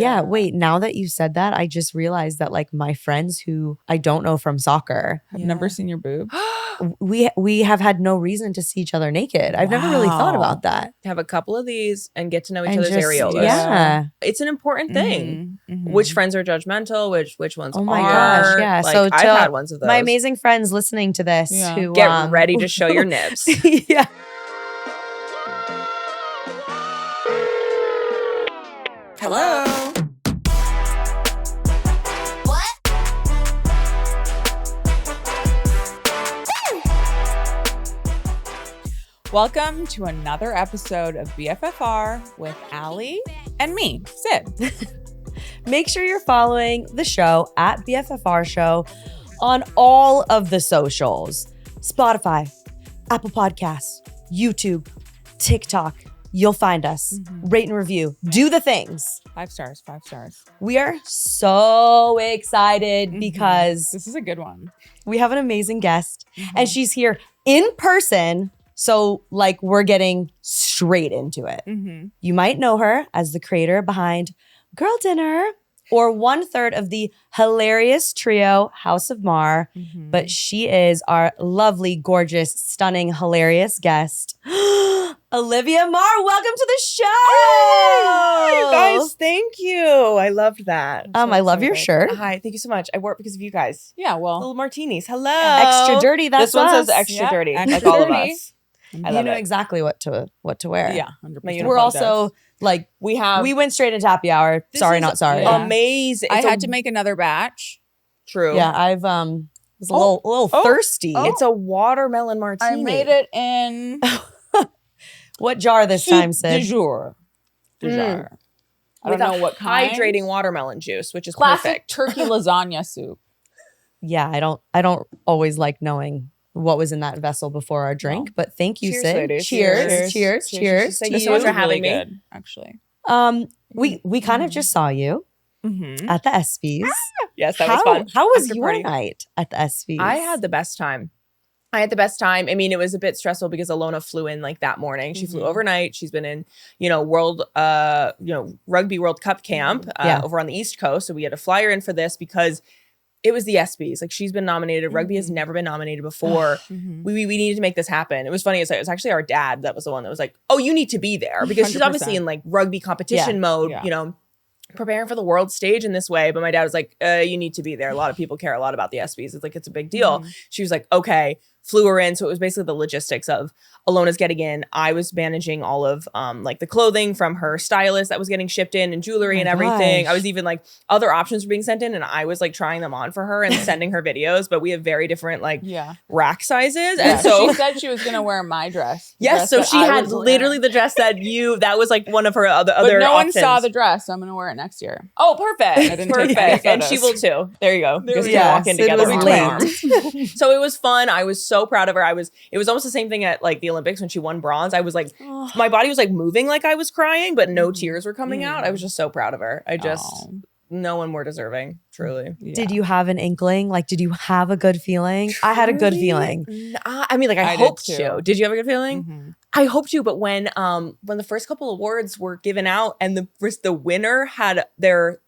Yeah. Wait, now that you said that, I just realized that like my friends who I don't know from soccer, I've never seen your boobs. we have had no reason to see each other naked. I've never really thought about that. Have a couple of these and get to know each And other's just, areolas. yeah. It's an important thing. Which friends are judgmental, which ones Oh my are. gosh, yeah. Like, So I've had ones of those. my amazing friends listening to this who get ready to show your nips. Yeah. Hello. Welcome to another episode of BFFR with Allie and me, Sid. Make sure you're following the show at BFFR Show on all of the socials. Spotify, Apple Podcasts, YouTube, TikTok. You'll find us. Rate and review. Do the things. 5 stars, 5 stars. We are so excited because This is a good one. we have an amazing guest and she's here in person. So like we're getting straight into it. You might know her as the creator behind Girl Dinner or 1/3 of the hilarious trio House of Maher. But she is our lovely, gorgeous, stunning, hilarious guest. Olivia Maher, welcome to the show. Hi, you guys, thank you. I loved that. I love your shirt. Hi, thank you so much. I wore it because of you guys. Yeah, well. Little martinis. Hello. Extra dirty, that's This one us. says extra Yeah, dirty, extra like all of dirty. us. You I love know it. exactly what to wear. Yeah, 100%. My We're uniform also like We have we went straight into happy hour. This Sorry, is not sorry. Yeah. amazing. I It's had to make another batch. true. Yeah, I've was a little thirsty. It's a watermelon martini. I made it in What jar this time, soup Sid? du jour. I don't with know a what kind. hydrating watermelon juice, which is Classic perfect. turkey lasagna soup. Yeah, I don't always like knowing what was in that vessel before our drink, but thank you, Cheers, Sid. ladies. Cheers. Cheers. Cheers. Thank to you so much you. for having me. Good, actually. We kind of just saw you at the ESPYs. Yes, that was fun. How was After your party. night at the ESPYs? I had the best time. I mean, it was a bit stressful because Ilona flew in like that morning. She flew overnight. She's been in, Rugby World Cup camp over on the East Coast. So we had to fly her in for this because it was the ESPYs. Like she's been nominated. Rugby has never been nominated before. We needed to make this happen. It was funny. It was actually our dad that was the one that was like, "Oh, you need to be there," because she's obviously in like rugby competition mode. Yeah. Preparing for the world stage in this way. But my dad was like, you need to be there. A lot of people care a lot about the ESPYs. It's like, it's a big deal. She was like, okay, flew her in. So it was basically the logistics of Ilona's getting in. I was managing all of like the clothing from her stylist that was getting shipped in and jewelry and everything. gosh. I was even like other options were being sent in and I was like trying them on for her and sending her videos. But we have very different like rack sizes. Yeah, And so she said she was going to wear my dress. yes, so she had literally the dress that was like one of her other But no one options. saw the dress, so I'm going to wear it next year. Oh, perfect. I didn't take any Perfect. And she will photos. too. There you go. There Just we to go. walk in Sid together. was arm in late. arm. So it was fun. I was so proud of her. It was almost the same thing at like the Olympics when she won bronze. I was like, my body was like moving like I was crying, but no tears were coming out. I was just so proud of her. No one more deserving, truly. Yeah. Did you have an inkling? Like, did you have a good feeling? I had a good feeling. I mean, like I I did hoped too. to. Did you have a good feeling? I hoped to, but when the first couple awards were given out and the winner had their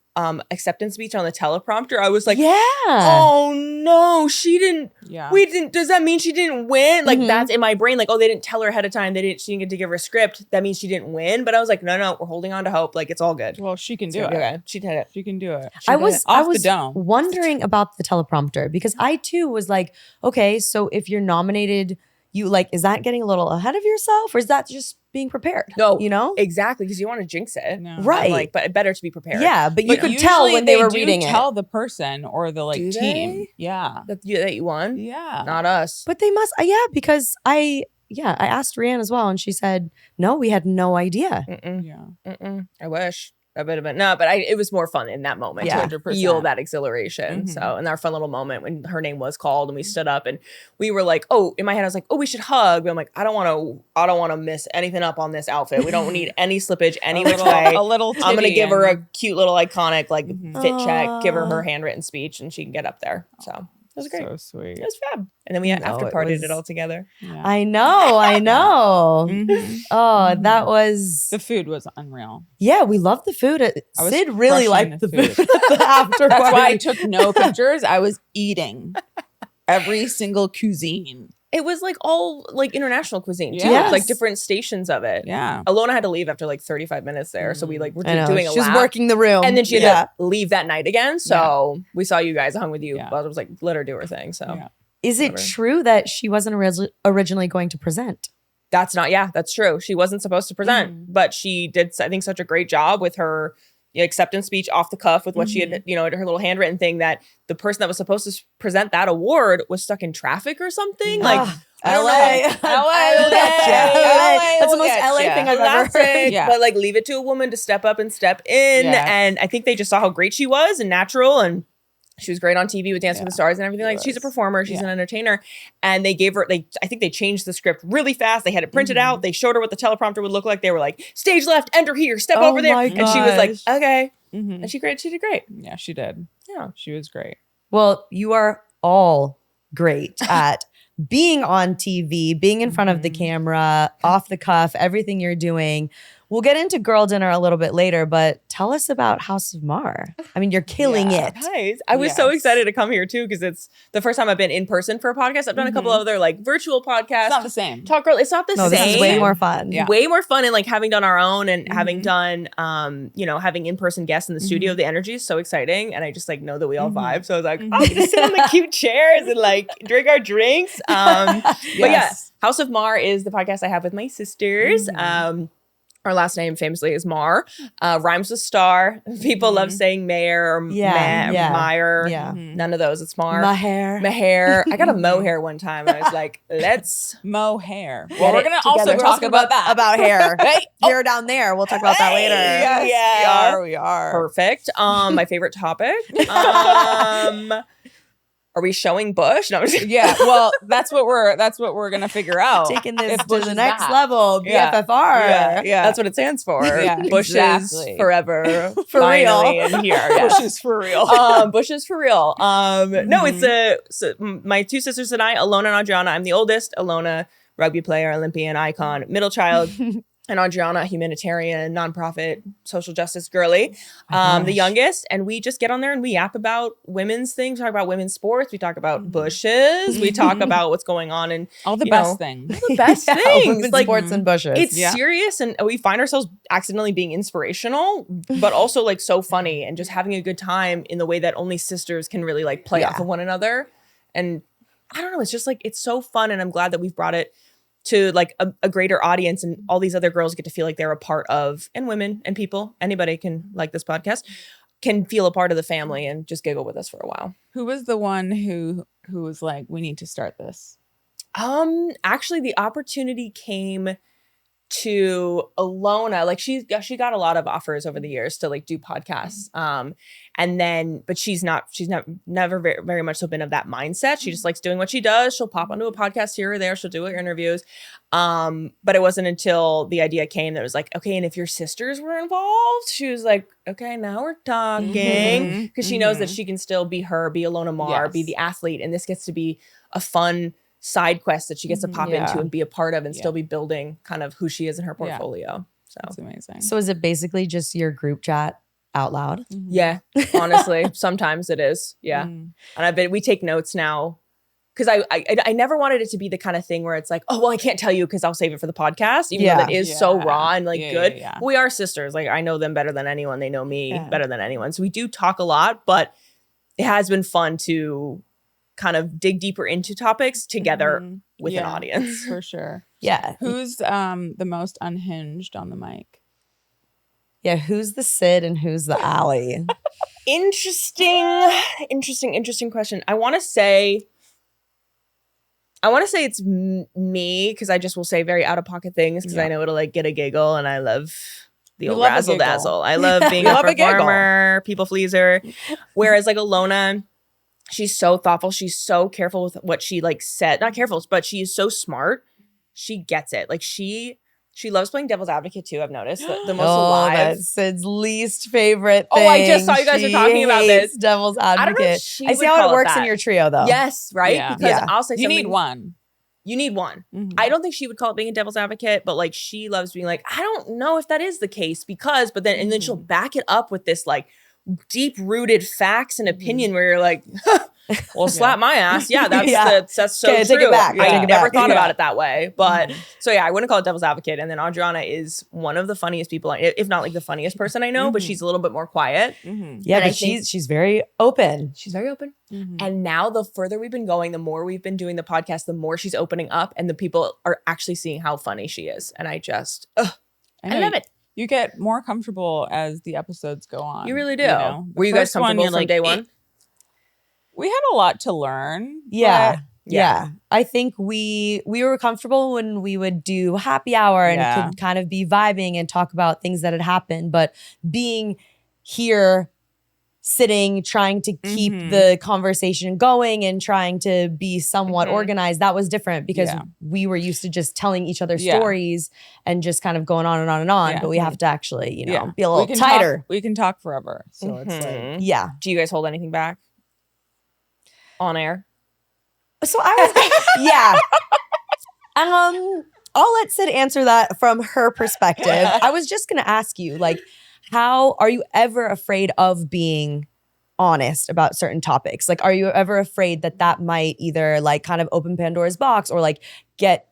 acceptance speech on the teleprompter, I was like, Yeah. oh no, she didn't. Yeah. We didn't. Does that mean she didn't win? Like that's in my brain. Like, oh, they didn't tell her ahead of time. She didn't get to give her a script. That means she didn't win. But I was like, no, we're holding on to hope. Like it's all good. Well, she can do it. Okay, she did it. She can do it. I was Off the dome. wondering about the teleprompter because I too was like, okay, so if you're nominated, you like, is that getting a little ahead of yourself or is that just being prepared? No, you know? exactly, because you want to jinx it, No. Right. I'm like, but better to be prepared. Yeah, but you But could tell usually when they were do reading tell the person or the like Do team. they? Yeah. that you won. Yeah. Not us. But they must, because I asked Rianne as well and she said, no, we had no idea. Yeah. I wish. That would have been but it was more fun in that moment Yeah. to feel that exhilaration. So, and our fun little moment when her name was called and we stood up and we were like, oh, in my head I was like, oh, we should hug. But I'm like, I don't want to miss anything up on this outfit. We don't need any slippage any which way. A little I'm gonna titty give her a and- cute little iconic like fit check, give her handwritten speech, and she can get up there. So was great. So sweet. It was fab. And then we after partied it all together. Yeah. I know. Mhm. Oh, that was The food was unreal. Yeah, we loved the food. was Sid really crushing liked the the food. food at the after That's why I party. took no pictures. I was eating every single cuisine. It was like all like international cuisine too. Yes. It was like different stations of it. Yeah. Alona had to leave after like 35 minutes there. So we like were I know. doing a She was lap. working the room. And then she had to leave that night again. So we saw you guys, I hung with you. Yeah. But I was like, let her do her thing. So Yeah. Is it whatever. true that she wasn't originally going to present? that's true. She wasn't supposed to present, but she did, I think, such a great job with her acceptance speech off the cuff with what she had, her little handwritten thing that the person that was supposed to present that award was stuck in traffic or something. Like, I don't know. LA will get ya. LA That's the will most get LA ya. thing I've ever heard. Classic, Yeah. but like leave it to a woman to step up and step in. Yes. And I think they just saw how great she was and natural, and she was great on TV with Dancing with the Stars and everything. Like, she's a performer, she's an entertainer. And they gave her, I think they changed the script really fast. They had it printed out. They showed her what the teleprompter would look like. They were like, stage left, enter here, step over there. my And she was like, gosh. okay. Mhm. And she did great. Yeah, she did. Yeah. She was great. Well, you are all great at being on TV, being in front of the camera, off the cuff, everything you're doing. We'll get into Girl Dinner a little bit later, but tell us about House of Mar. I mean, you're killing Yeah. it. Guys, I was so Yes. excited to come here too because it's the first time I've been in person for a podcast. I've done a couple other like virtual podcasts. It's not the same. Talk Girl. It's not the No, same. this is way more fun. Yeah. Way more fun, and like having done our own and having done having in-person guests in the studio, the energy is so exciting, and I just like know that we all vibe. So I was like, oh, we can sit on the cute chairs and like drink our drinks. But yeah, House of Mar is the podcast I have with my sisters. Our last name famously is Mar. Rhymes with star. People love saying Mayer or Meyer. Yeah. None of those. It's Mar. Maher. Maher. I got a mohair one time. And I was like, let's Mohair. Get Well, we're it going to together. also We're talk Talking about that. About hair. Hey. Hair down there. We'll talk about that later. Yes, Yeah. we are. perfect. My favorite topic. Are we showing Bush? No, I'm just kidding. Yeah, well, that's what we're gonna figure out. Taking this If to Bush the is next back. level. Yeah. BFFR. Yeah. That's what it stands for. Yeah, Bush exactly. is forever. For finally real. in here. Yes. Bush is for real. Bush is for real. No, it's my two sisters and I, Ilona and Adriana. I'm the oldest. Ilona, rugby player, Olympian icon, middle child. And Adriana, humanitarian, nonprofit, social justice girly, the youngest. And we just get on there and we yap about women's things. We talk about women's sports. We talk about bushes. We talk about what's going on and All the you best know, things. the best things. Women's Like, sports and bushes. it's Yeah. serious, and we find ourselves accidentally being inspirational, but also like so funny and just having a good time in the way that only sisters can really like play off of one another. And I don't know, it's just like it's so fun, and I'm glad that we've brought it to like a greater audience, and all these other girls get to feel like they're a part of, and women and people, anybody can like this podcast, can feel a part of the family and just giggle with us for a while. Who was the one who was like, we need to start this? Actually, the opportunity came to Ilona. Like she got a lot of offers over the years to like do podcasts. And then, but she's never very, very much so been of that mindset. She just likes doing what she does. She'll pop onto a podcast here or there. She'll do her interviews. But it wasn't until the idea came that it was like, okay, and if your sisters were involved, she was like, okay, now we're talking. Because she knows that she can still be her, be Ilona Maher, be the athlete. And this gets to be a fun side quest that she gets to pop into and be a part of, and still be building kind of who she is in her portfolio. So That's amazing. So is it basically just your group chat out loud? yeah, honestly, sometimes it is. Yeah. And we take notes now, because I never wanted it to be the kind of thing where it's like, oh, well, I can't tell you because I'll save it for the podcast, even though that is so raw and like good. Yeah. We are sisters. Like, I know them better than anyone. They know me better than anyone. So we do talk a lot, but it has been fun to kind of dig deeper into topics together with an audience. For sure. Yeah. Who's the most unhinged on the mic? Yeah. Who's the Sid and who's the Allie? Interesting question. I want to say it's me, because I just will say very out of pocket things because I know it'll like get a giggle, and I love the old razzle dazzle. I love being a performer, people pleaser. Whereas like Ilona, she's so thoughtful. She's so careful with what she like said. Not careful, but she is so smart. She gets it. Like she She loves playing devil's advocate too. I've noticed the most Oh, alive. that's Sid's least favorite thing. Oh, I just saw you guys were talking about hates this. Devil's I don't know if advocate. she I see would how call it works in that. your trio, though. Yes, right. Yeah. Because Yeah. I'll say You something. need one. You need one. Mhm. I don't think she would call it being a devil's advocate, but like she loves being like, I don't know if that is the case because, but then and then she'll back it up with this like deep rooted facts and opinion where you're like, well, slap my ass. Yeah, that's Yeah. that's so Okay, true. take it back. I Take it never back. thought Yeah. about it that way. But so yeah, I wouldn't call it devil's advocate. And then Adriana is one of the funniest people, if not like the funniest person I know, but she's a little bit more quiet. Mhm. Yeah, And I but think- she's very open. She's very open. Mhm. And now the further we've been going, the more we've been doing the podcast, the more she's opening up and the people are actually seeing how funny she is. And I just, I know love it. You get more comfortable as the episodes go on. You really do. The Were you guys first one, comfortable you're from like, day one? We had a lot to learn. Yeah. but Yeah. I think we were comfortable when we would do happy hour and Yeah. could kind of be vibing and talk about things that had happened. But being here, sitting, trying to keep Mhm. the conversation going and trying to be somewhat Mhm. organized, that was different because Yeah. we were used to just telling each other Yeah. stories and just kind of going on and on and on. Yeah. But we have to actually, be a We little can tighter. we can talk forever. So it's like, Mhm. Yeah. Do you guys hold anything back on air? So I was, yeah. I'll let Sid answer that from her perspective. I was just gonna ask you, like, how are you ever afraid of being honest about certain topics? Like, are you ever afraid that that might either like kind of open Pandora's box or like get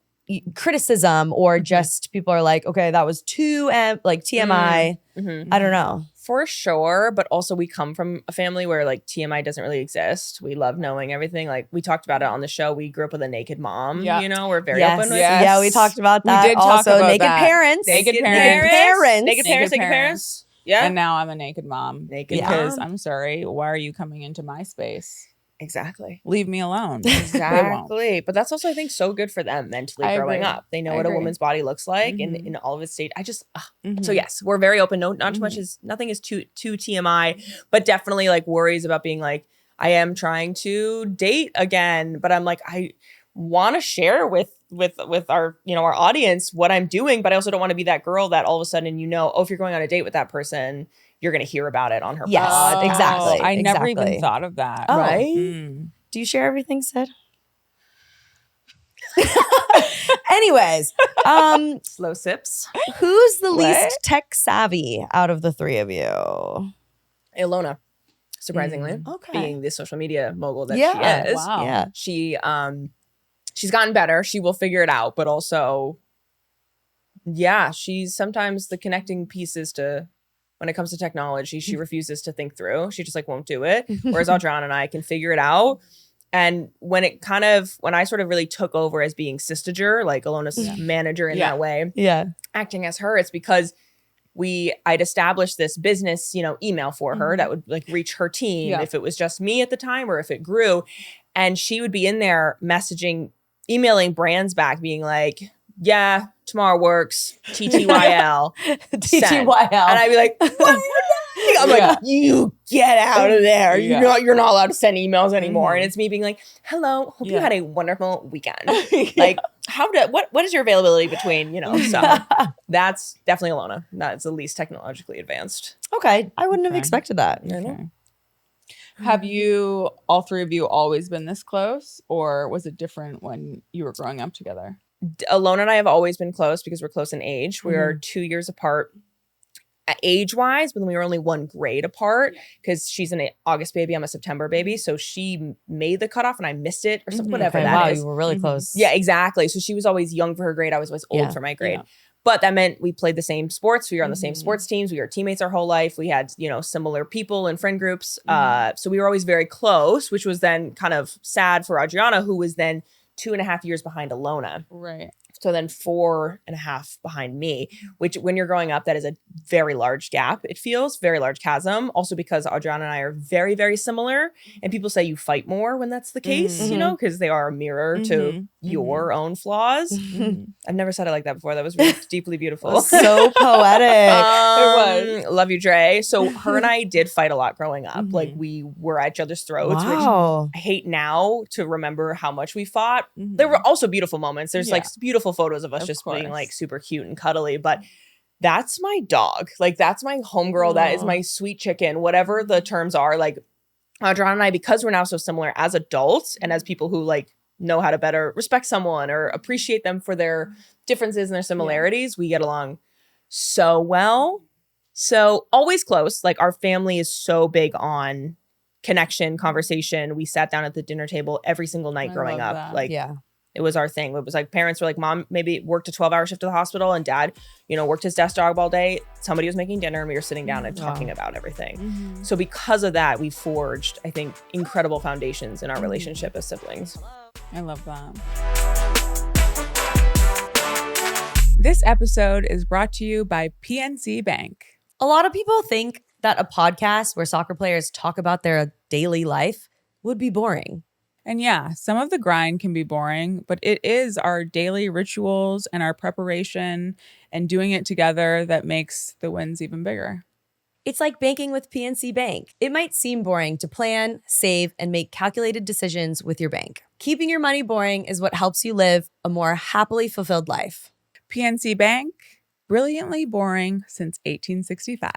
criticism or just people are like, okay, that was too like TMI. Mm-hmm. I don't know. For sure. But also we come from a family where like TMI doesn't really exist. We love knowing everything. Like we talked about it on the show. We grew up with a naked mom, Yeah. we're very Yes. open with Yes. Yeah, we talked about We that. did talk Also, about naked that. parents. Naked Naked parents. parents. Naked parents. Naked Naked parents. Yeah. And now I'm a naked mom. Naked because mom. I'm sorry, why are you coming into my space? Exactly. Leave me alone. They won't. Exactly. But that's also, I think, so good for them mentally I growing agree. up. They know I what a agree. woman's body looks like and Mhm. in all of its state. Mhm. So yes, we're very open. No, not too much is nothing is too TMI, but definitely like worries about being like, I am trying to date again, but I'm like, I want to share with our, our audience what I'm doing, but I also don't want to be that girl that all of a sudden, if you're going on a date with that person, you're going to hear about it on her Yes, podcast. exactly. I never exactly. even thought of that. Oh. Right? Mm. Do you share everything, Sid? Anyways, Slow sips. who's the What? least tech savvy out of the three of you? Ilona, surprisingly, Okay. being the social media mogul that Yeah. she is. Wow. Yeah. She's gotten better. She will figure it out, but also, yeah, she's sometimes the connecting pieces to when it comes to technology. She refuses to think through. She just like won't do it. Whereas Adriana and I can figure it out. And when I sort of really took over as being Sistager, like Ilona's manager in that way, Yeah. acting as her, it's because I'd established this business, email for her that would like reach her team Yeah. if it was just me at the time or if it grew. And she would be in there emailing brands back being like, yeah, tomorrow works, TTYL. TTYL. And I'd be like, what are you doing? I'm Yeah. like, you get out of there. Yeah. You're not allowed to send emails anymore. And it's me being like, hello, hope you Yeah. had a wonderful weekend. Like, what is your availability between, so that's definitely Ilona. That's the least technologically advanced. Okay. I wouldn't have Okay. expected that. I know. Okay. Have you, all three of you, always been this close, or was it different when you were growing up together? Ilona and I have always been close because we're close in age. We are 2 years apart age-wise, but then we were only 1 grade apart because she's an August baby. I'm a September baby. So she made the cutoff and I missed it or something, whatever Okay, that wow, is. you were really close. Yeah, exactly. So she was always young for her grade. I was always old Yeah. for my grade. Yeah. But that meant we played the same sports. We were on the same sports teams. We were teammates our whole life. We had, similar people and friend groups. So we were always very close, which was then kind of sad for Adriana, who was then 2.5 years behind Ilona. Right. So then 4.5 behind me, which when you're growing up, that is a very large gap. It feels very large chasm. Also because Adriana and I are very, very similar. And people say you fight more when that's the case, because they are a mirror to, your own flaws. I've never said it like that before. That was really deeply beautiful. So poetic. Love you, Dre. So her and I did fight a lot growing up. Like we were at each other's throats, which I hate now to remember how much we fought. There were also beautiful moments. There's like beautiful photos of us just being like super cute and cuddly, but that's my dog. Like that's my homegirl. That is my sweet chicken, whatever the terms are. Like Adriana and I, because we're now so similar as adults and as people who like know how to better respect someone or appreciate them for their differences and their similarities, we get along so well. So always close. Like our family is so big on connection, conversation. We sat down at the dinner table every single night growing up. That. Like it was our thing. It was like parents were like, mom maybe worked a 12-hour shift at the hospital and dad, you know, worked his desk job all day. Somebody was making dinner and we were sitting down and talking about everything. So because of that, we forged, I think, incredible foundations in our relationship as siblings. I love that. This episode is brought to you by PNC Bank. A lot of people think that a podcast where soccer players talk about their daily life would be boring. And yeah, some of the grind can be boring, but it is our daily rituals and our preparation and doing it together that makes the wins even bigger. It's like banking with PNC Bank. It might seem boring to plan, save, and make calculated decisions with your bank. Keeping your money boring is what helps you live a more happily fulfilled life. PNC Bank, brilliantly boring since 1865.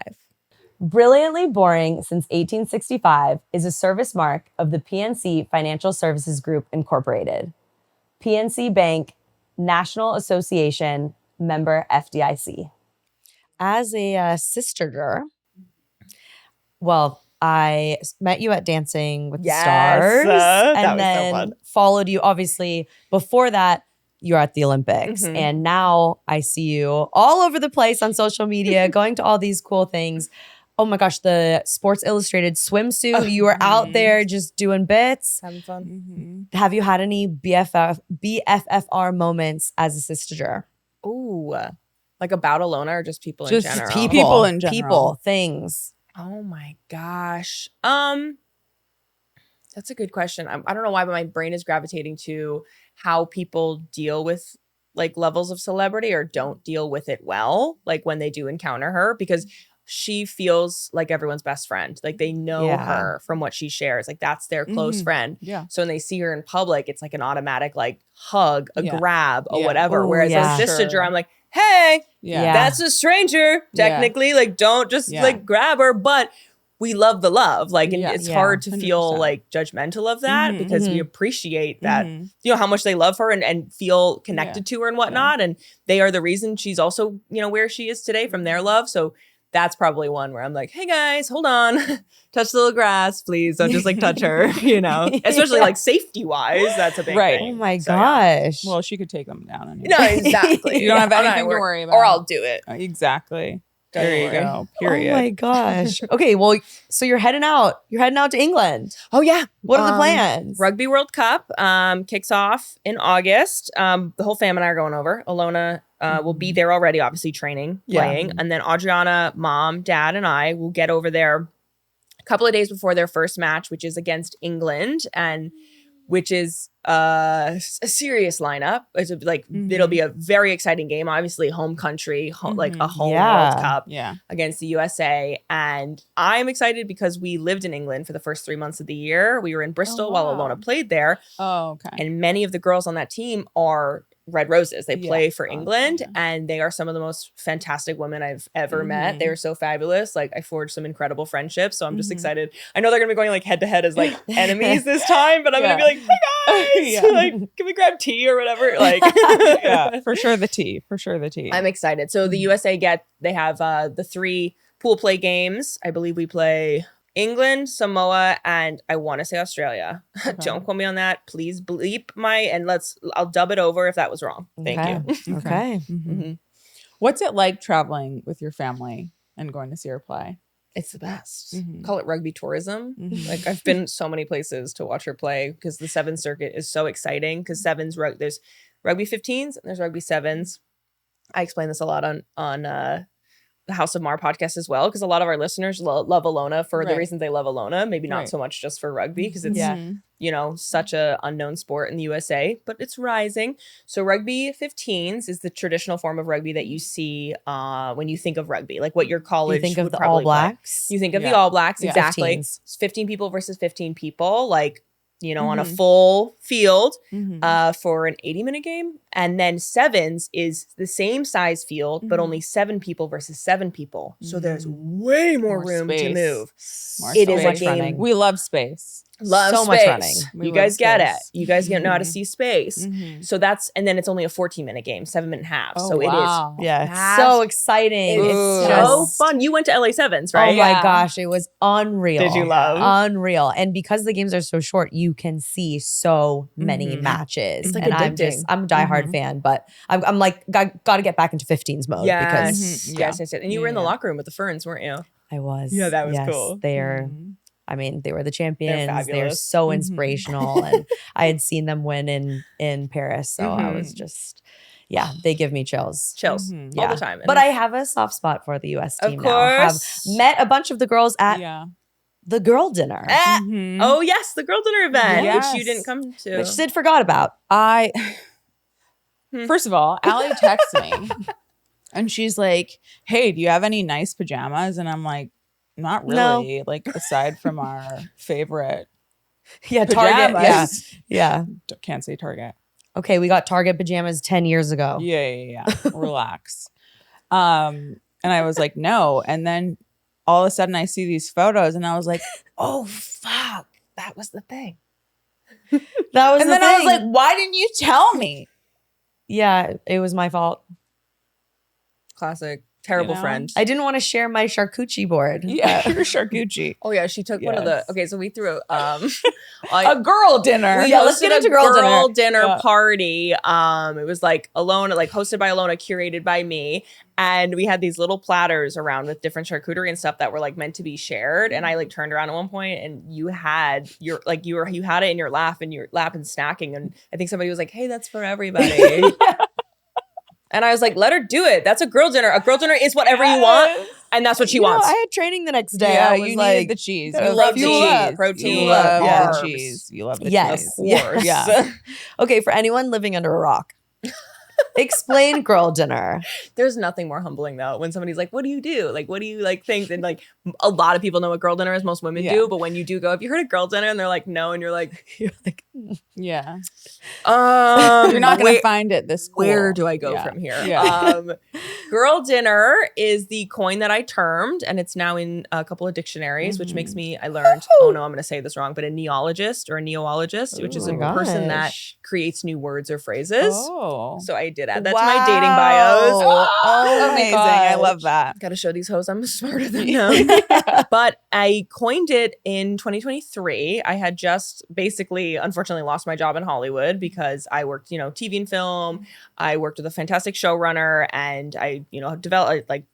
Brilliantly Boring Since 1865 is a service mark of the PNC Financial Services Group, Incorporated. PNC Bank, National Association, member FDIC. As a Sistager, well, I met you at Dancing with the Stars and then followed you. Obviously, before that, you're at the Olympics. And now I see you all over the place on social media, going to all these cool things. Oh my gosh, the Sports Illustrated swimsuit. You were out there just doing bits. Having fun. Have you had any BFFR moments as a Sistager? Ooh, like about Ilona or just people in general? People in general. People, things. Oh my gosh. That's a good question. I don't know why, but my brain is gravitating to how people deal with like levels of celebrity or don't deal with it well, like when they do encounter her, because she feels like everyone's best friend. Like they know her from what she shares. Like that's their close friend. Yeah. So when they see her in public, it's like an automatic like hug, a grab, or whatever. Whereas as a Sistager, I'm like, hey, that's a stranger. Technically, like don't just like grab her, but we love the love. Like and it's hard to 100%. feel like judgmental of that because we appreciate that, you know, how much they love her and feel connected to her and whatnot. And they are the reason she's also, you know, where she is today from their love. So that's probably one where I'm like, hey guys, hold on. Touch the little grass, please. Don't just like touch her, you know, especially like safety wise. That's a big thing. Oh my gosh. Well, she could take them down. Anyway. No, exactly. You don't have anything to worry about. Or I'll do it. Exactly. Don't There you worry. go. Period. Oh my gosh. Okay, well, so you're heading out. You're heading out to England. Oh yeah. What are the plans? Rugby World Cup kicks off in August. The whole fam and I are going over. Ilona will be there already, obviously training, playing. And then Adriana, mom, dad, and I will get over there a couple of days before their first match, which is against England, and which is a serious lineup. It's like it'll be a very exciting game. Obviously, home country, like a home World Cup against the USA. And I'm excited because we lived in England for the first 3 months of the year. We were in Bristol while Ilona played there. Oh, okay. And many of the girls on that team are Red Roses. They play for England, and they are some of the most fantastic women I've ever met. They are so fabulous. Like I forged some incredible friendships. So I'm just excited. I know they're gonna be going like head to head as like enemies this time, but I'm gonna be like, hey guys, like can we grab tea or whatever? Like for sure the tea. For sure the tea. I'm excited. So the USA they have the 3 pool play games. I believe we play England, Samoa, and I want to say Australia. Okay. Don't quote me on that. Please bleep I'll dub it over if that was wrong. Thank you. Okay. What's it like traveling with your family and going to see her play? It's the best. Call it rugby tourism. Like I've been so many places to watch her play because the 7 circuit is so exciting because there's rugby 15s and there's rugby 7s. I explain this a lot on the House of Mar podcast as well, because a lot of our listeners love Ilona for the reasons they love Ilona, maybe not so much just for rugby, because it's you know, such a unknown sport in the USA, but it's rising. So rugby 15s is the traditional form of rugby that you see when you think of rugby, like what your college You think of would the probably All Blacks. play. You think of the All Blacks, exactly. 15s. It's 15 people versus 15 people, like, you know, on a full field for an 80-minute game. And then sevens is the same size field, but only 7 people versus 7 people. So there's way more room space. to move. It is so a much game. running. We love space. Love so space. much running. You guys get it. space. You guys know how to see space. So that's, and then it's only a 14-minute game, 7-minute halves. Oh, so wow. it is Yeah, fast. so exciting. It's Ooh. so just- fun. You went to LA Sevens, right? Oh my gosh, it was unreal. Did you love? Unreal. And because the games are so short, you can see so many matches. It's like and addicting. I'm a diehard fan, but I'm like, got to get back into 15s mode because Yes. And you were in the locker room with the Ferns, weren't you? I was. Yeah, that was yes, cool. They're, I mean, they were the champions. They're fabulous. so inspirational. And I had seen them win in Paris. So I was just, they give me chills. Chills all the time. But I have a soft spot for the US team Of now. Have course. met a bunch of the girls at the girl dinner, Oh yes, the girl dinner event, Yes. which you didn't come to. which Sid forgot about. First of all, Allie texts me and she's like, "Hey, do you have any nice pajamas?" And I'm like, "Not really. Like aside from our favorite Yeah, Target. pajamas." Yeah. Can't say Target. Okay, we got Target pajamas 10 years ago. Yeah. Relax. And I was like, "No." And then all of a sudden I see these photos and I was like, "Oh fuck, that was the thing." That was And the then I was thing. like, "Why didn't you tell me?" yeah, it was my fault. Classic. Terrible You know? friend. I didn't want to share my charcuterie board. Yeah, you're charcuterie. Oh yeah, she took one of the. Okay, so we threw A girl dinner. Yeah, let's get into girl dinner. dinner party. It was like Ilona, like hosted by Ilona, curated by me, and we had these little platters around with different charcuterie and stuff that were like meant to be shared. And I like turned around at one point, and you had you had it in your lap and snacking, and I think somebody was like, "Hey, that's for everybody." And I was like, let her do it. That's a girl dinner. A girl dinner is whatever you want. And that's what she wants. I had training the next day. Yeah, I was you like, needed the cheese. You You love love the the cheese. cheese. Protein. You love Carbs. the cheese. You love the yes. cheese. Of course. Yeah. Okay, for anyone living under a rock, explain girl dinner. There's nothing more humbling though when somebody's like, what do you do? Like, what do you like think? And like a lot of people know what girl dinner is. Most women do. But when you do go, have you heard of girl dinner? And they're like, no. And you're like, Yeah. you're not going to find it this cool. Where do I go from here? Yeah. Girl dinner is the coin that I termed, and it's now in a couple of dictionaries, which makes me, I learned, oh no, I'm going to say this wrong, but a neologist or a neologist, which is a person that creates new words or phrases. Oh. So I did add that to my dating bios. Oh, Amazing. I love that. Got to show these hoes I'm smarter than them. But I coined it in 2023. I had just basically, unfortunately, lost my job in Hollywood because I worked, TV and film. I worked with a fantastic showrunner, and I,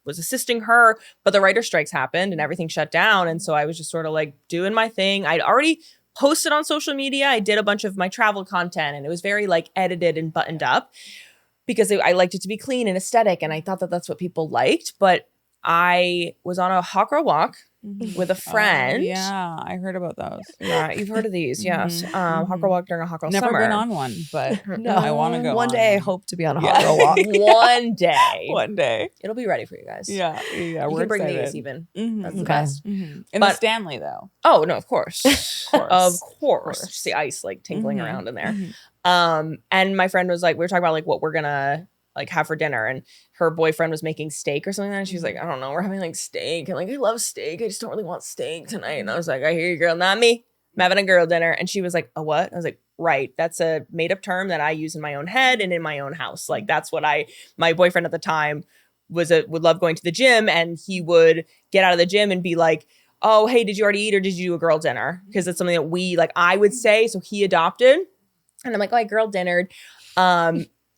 was assisting her. But the writer strikes happened and everything shut down. And so I was just sort of like doing my thing. I'd already posted on social media. I did a bunch of my travel content, and it was very like edited and buttoned up because I liked it to be clean and aesthetic. And I thought that that's what people liked. But I was on a hot girl walk with a friend. Yeah, I heard about those. Yeah, you've heard of these, yes. Hot girl walk during a hot girl Never summer. been on one, but No, I want to go one on day. I one. hope to be on a hot girl walk. One day. One day. It'll be ready for you guys. Yeah. You We're can bring excited. these even. Mhm. That's the Okay. best. In But- the Stanley, though. Oh, no, of course. Of course. course. Just the ice like tinkling Mhm. around in there. Mhm. And my friend was like, we were talking about like what we're gonna like have for dinner, and her boyfriend was making steak or something like that. And she's like, I don't know, we're having like steak, and like I love steak, I just don't really want steak tonight. And I was like, I hear you, girl, not me. I'm having a girl dinner. And she was like, a what? I was like, right, that's a made up term that I use in my own head and in my own house. Like that's what my boyfriend at the time would love going to the gym, and he would get out of the gym and be like, oh, hey, did you already eat or did you do a girl dinner? Because it's something that we like I would say, so he adopted. And I'm like, oh, I girl dinnered.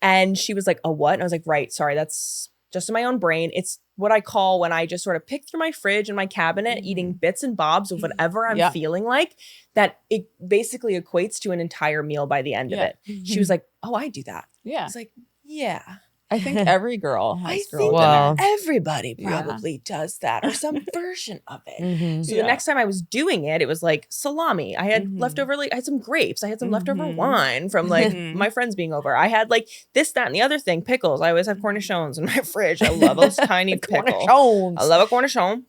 And she was like, a what? And I was like, right, sorry, that's just in my own brain. It's what I call when I just sort of pick through my fridge and my cabinet, eating bits and bobs of whatever I'm feeling like, that it basically equates to an entire meal by the end of it. She was like, oh, I do that. Yeah. I was like, yeah. I think every girl has I girl think dinner. everybody probably does that or some version of it. Mhm. So the next time I was doing it, it was like salami. I had leftover, I had some grapes. I had some leftover wine from like my friends being over. I had like this, that, and the other thing. Pickles. I always have cornichons in my fridge. I love those tiny pickles. I love a cornichon.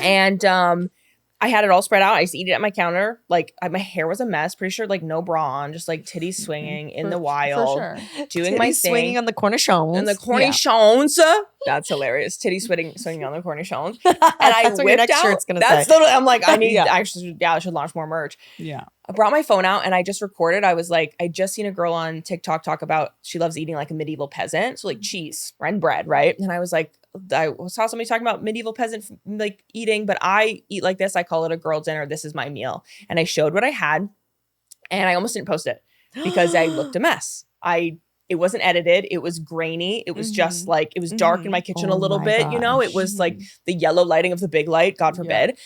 And I had it all spread out. I used to eat it at my counter. Like my hair was a mess. Pretty sure like no bra on, just like titties swinging in the wild, For sure. doing my thing. Swinging on the cornichons. And the cornichons. That's hilarious. Titty swinging on the cornichons. And I That's what your whipped next out. shirt's gonna That's say. totally. I'm like, I Yeah. I should launch more merch. Yeah. I brought my phone out and I just recorded. I was like, I just seen a girl on TikTok talk about she loves eating like a medieval peasant, so like cheese and bread, right? And I was like, I saw somebody talking about medieval peasant like eating, but I eat like this. I call it a girl dinner. This is my meal. And I showed what I had, and I almost didn't post it because I looked a mess. It wasn't edited. It was grainy. It was just like, it was dark in my kitchen a little bit, you know? It was like the yellow lighting of the big light, God forbid.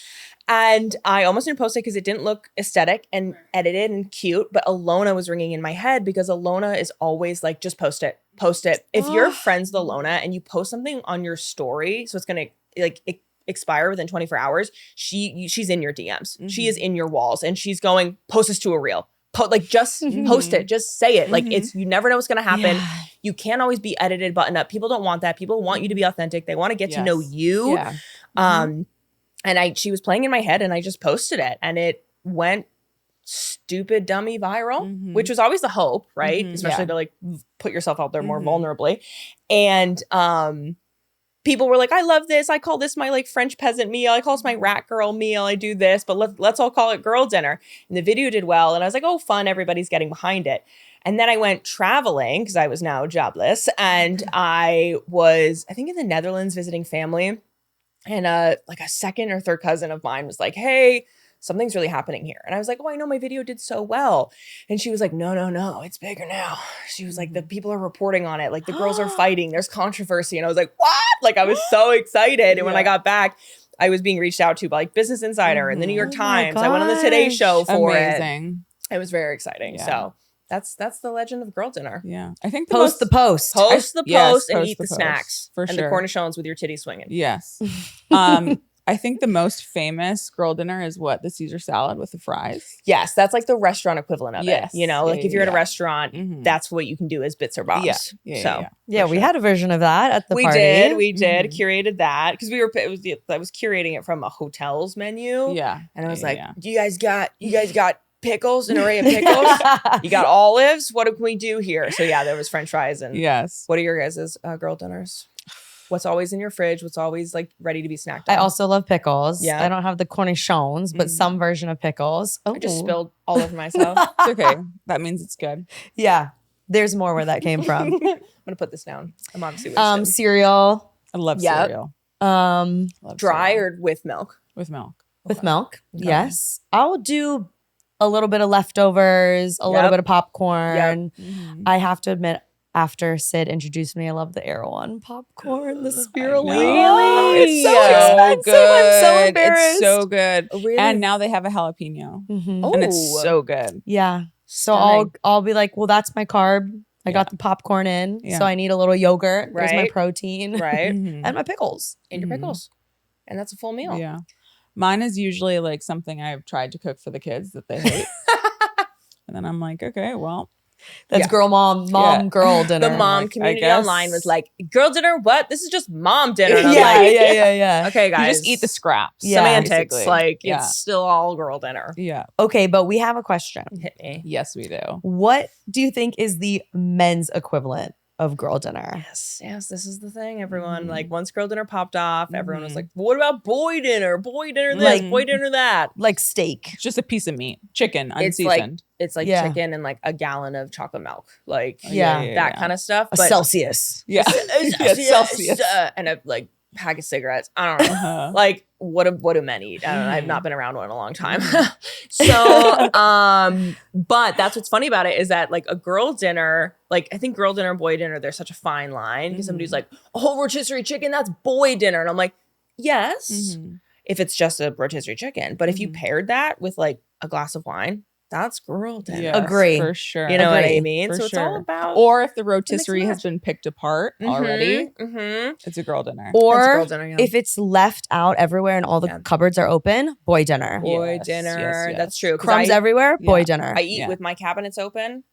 And I almost didn't post it because it didn't look aesthetic and edited and cute. But Ilona was ringing in my head because Ilona is always like, just post it. Post it. If you're friends with Ilona and you post something on your story, so it's going to like expire within 24 hours, she's in your DMs. She is in your walls and she's going, post this to a reel. Like just post it, just say it. Like you never know what's going to happen. Yeah. You can't always be edited, button up. People don't want that. People want you to be authentic. They want to get to know you. Yeah. And she was playing in my head and I just posted it and it went stupid dummy viral, which was always the hope, right? Especially to like put yourself out there more vulnerably. And people were like, I love this. I call this my like French peasant meal. I call this my rat girl meal. I do this, but let's all call it girl dinner. And the video did well. And I was like, oh, fun. Everybody's getting behind it. And then I went traveling because I was now jobless. And I was, I think, in the Netherlands visiting family. And like a second or third cousin of mine was like, hey, something's really happening here. And I was like, oh, I know my video did so well. And she was like, no, it's bigger now. She was like, the people are reporting on it. Like the girls are fighting. There's controversy. And I was like, what? Like I was so excited. And when I got back, I was being reached out to by like Business Insider and the New York Times. I went on the Today Show for it. It was very exciting. Yeah. So that's the legend of girl dinner. Yeah. I think Post the post and eat the post snacks. For and sure. the cornichons with your titties swinging. Yes. I think the most famous girl dinner is what? The Caesar salad with the fries. Yes, that's like the restaurant equivalent of it. You know, like if you're at a restaurant, that's what you can do is bits or bobs. Yeah, we had a version of that at the party. We did curated that because I was curating it from a hotel's menu. Yeah, and I was like, you guys got pickles, an array of pickles. You got olives. What can we do here? So yeah, there was French fries and what are your guys' girl dinners? What's always in your fridge? What's always like ready to be snacked on? I also love pickles. Yeah. I don't have the cornichons, but some version of pickles. Oh, I just spilled all over myself. It's okay. That means it's good. Yeah. There's more where that came from. I'm gonna put this down. I'm obviously wasted. Cereal. I love cereal. Love dry cereal. Or with milk? With milk. With milk. Okay. Yes. I will do a little bit of leftovers, a little bit of popcorn. I have to admit, after Sid introduced me, I love the Erewhon popcorn, the spirulina. Really? It's so expensive. Good. I'm so embarrassed. It's so good. Oh, really? And now they have a jalapeno. And it's so good. Yeah. So I'll be like, well, that's my carb. I got the popcorn in. So I need a little yogurt. There's my protein. Right. And my pickles. And your pickles. And that's a full meal. Yeah. Mine is usually like something I've tried to cook for the kids that they hate. And then I'm like, okay, well. That's girl girl dinner. The mom community online was like, girl dinner, what? This is just mom dinner. And I'm yeah. Okay, guys. You just eat the scraps. Semantics. Basically. Like, it's still all girl dinner. Yeah. Okay, but we have a question. Hit me. Yes, we do. What do you think is the men's equivalent of girl dinner? Yes, this is the thing, everyone. Like, once girl dinner popped off, everyone was like, what about boy dinner? Boy dinner this, boy dinner that. Like steak. It's just a piece of meat. Chicken, unseasoned. It's like chicken and like a gallon of chocolate milk. Like, that kind of stuff. But Celsius. Yeah. Celsius. And a like pack of cigarettes. I don't know. Like, what do men eat? I don't know. I've not been around one in a long time. So, but that's what's funny about it is that like a girl dinner, like I think girl dinner and boy dinner, there's such a fine line because somebody's like, a whole rotisserie chicken, that's boy dinner. And I'm like, yes, if it's just a rotisserie chicken. But if you paired that with like a glass of wine, that's girl dinner. Yes, Agree. for sure. You know what I Agree. mean? For So it's all sure. about. Or if the and rotisserie has match. been picked apart already, Mm-hmm. it's a girl dinner. That's Or girl dinner, yeah. if it's left out everywhere and all the Yeah. cupboards are open, boy dinner. Boy Yes, dinner. yes, That's yes. true. 'Cause Crumbs everywhere, boy Yeah. dinner. I eat Yeah. with my cabinets open,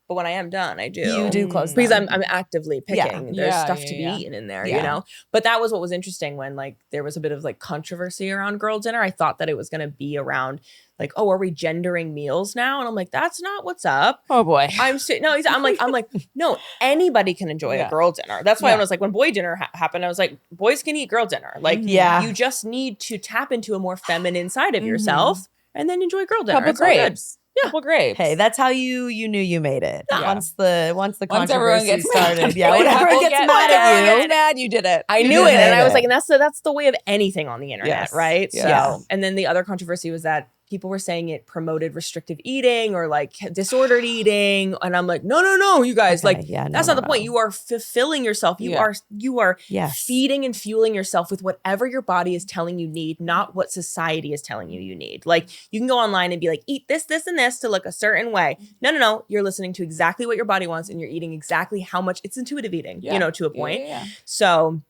but when I am done, I do. You do close Because them. I'm actively picking. There's Yeah, stuff yeah, to be yeah. eaten in there, Yeah. you know? But that was what was interesting when like there was a bit of like controversy around girl dinner. I thought that it was gonna be around like, oh, are we gendering meals now? And I'm like, that's not what's up. Oh boy. I'm like, no, anybody can enjoy Yeah. a girl dinner. That's why Yeah. I was like, when boy dinner happened, I was like, boys can eat girl dinner. Like, Yeah. you just need to tap into a more feminine side of Mhm. yourself and then enjoy girl dinner. Couple It's all good. grapes. Yeah. Couple grapes. Hey, that's how you knew you made it. Yeah. Once the Once everyone controversy gets started. Yeah, When when everyone people gets get mad at mad. you. Gets mad, you did it. I You knew did it. And it. I was like, and that's the way of anything on the internet, Yes. right? Yes. So, Yes. and then the other controversy was that people were saying it promoted restrictive eating or like disordered eating. And I'm like, no, you guys, Okay, like, yeah, no, that's no, not the point. no. You are fulfilling yourself. You Yeah. are Yes. feeding and fueling yourself with whatever your body is telling you need, not what society is telling you need. Like, you can go online and be like, eat this, this, and this to look a certain way. No. You're listening to exactly what your body wants and you're eating exactly how much. It's intuitive eating, Yeah. you know, to a Yeah, point. yeah, yeah. So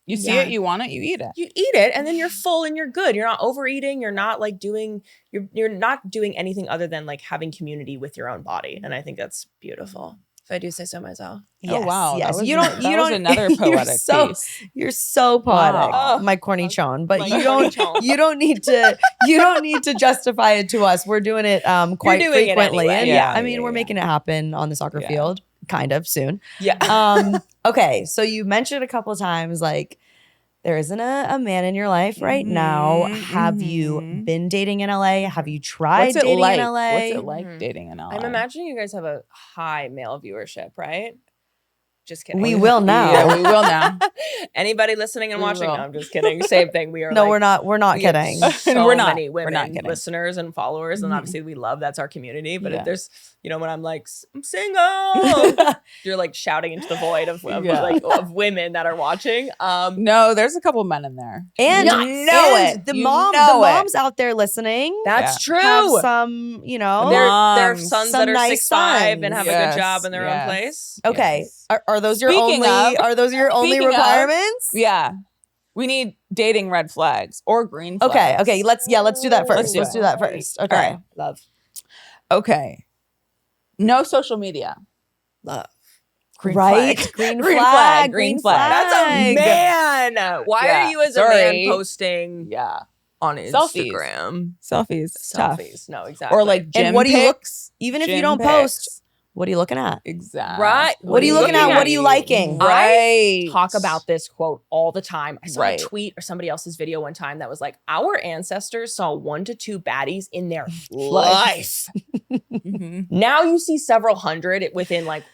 You see Yeah. it, you want it, you eat it. you eat it and then you're full and you're good. You're not overeating. You're not like you're not doing anything other than like having community with your own body. And I think that's beautiful. If I do say so myself. Oh wow, Yes. that was, You don't. that was another you're poetic so, piece. You're so poetic, Wow. my corny chone. But My you corny don't. chone. You don't need to. You don't need to justify it to us. We're doing it quite doing it frequently, anyway. and Yeah, I mean, yeah, we're yeah. making it happen on the soccer Yeah. field, kind of soon. Yeah. Okay, so you mentioned a couple of times like there isn't a man in your life right now. Mhm, Have you mhm. been dating in LA? Have you tried What's it dating like? in LA? What's it like Mhm. dating in LA? I'm imagining you guys have a high male viewership, right? Just kidding. We will now. Yeah, we will now. Anybody listening and We watching? will. No, I'm just kidding. Same thing. We are No, like, we're not. We're not we have kidding. So We're not. many We're women not kidding. listeners and followers, and Mhm. obviously we love that's our community. But Yeah. if there's, when I'm like, I'm single, you're like shouting into the void of Yeah. like of women that are watching. No, there's a couple men in there. And, Nuts. You know and it. the You mom, know the it. moms out there listening That's Yeah. have true. some, Their Moms. sons Some that are nice 6'5" and have a Yes, good job in their own yes. place. Okay, Yes. are those your Speaking only? of- Are those your only speaking of- requirements? Yeah. We need dating red flags or green flags. Okay. Let's do that 1st Let's do Let's it. do that first. Okay. All right. Love. Okay. No social media. Love. Green Right. flag. Green Green flag. flag. Green Green flag. That's a flag. man. Why Yeah. are you as a Sorry. man posting Yeah. on Selfies. Instagram? Selfies. Tough. Selfies. No, exactly. Or like gym And what do you look? pics. Even if you Gym don't pics. post, what are you looking at? Exactly. Right. What are you looking at? What are you liking? Right. talk about this quote all the time. I saw Right. a tweet or somebody else's video one time that was like, our ancestors saw 1 to 2 baddies in their life. Mhm. Now you see several hundred within like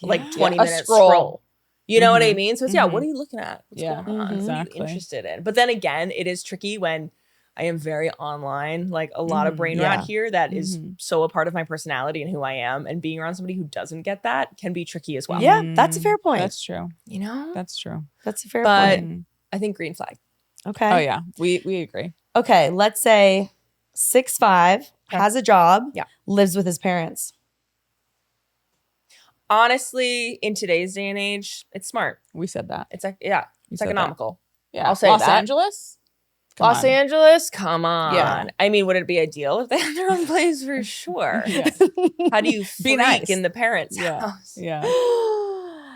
20 A minutes scroll. scroll. You know what I Mhm. mean? So it's, Mhm. what are you looking at? What's Yeah, going on? What are you exactly. interested in? But then again, it is tricky when I am very online, like a lot of Mhm. brain Yeah. rot here that is Mhm. so a part of my personality and who I am. And being around somebody who doesn't get that can be tricky as well. Yeah, that's a fair point. That's true. You know? That's true. That's a fair But- point. Mhm. I think green flag. Okay. Oh yeah, we agree. Okay. Let's say 6'5", Okay. has a job, Yeah. lives with his parents. Honestly, in today's day and age, it's smart. We said that. It's We it's said that. economical. Yeah. I'll say Los that. Angeles. Come Los on. Angeles, come on. Yeah. I mean, would it be ideal if they had their own place? For sure. Yeah. How do you Be freak nice. in the parents' Yeah. house? Yeah.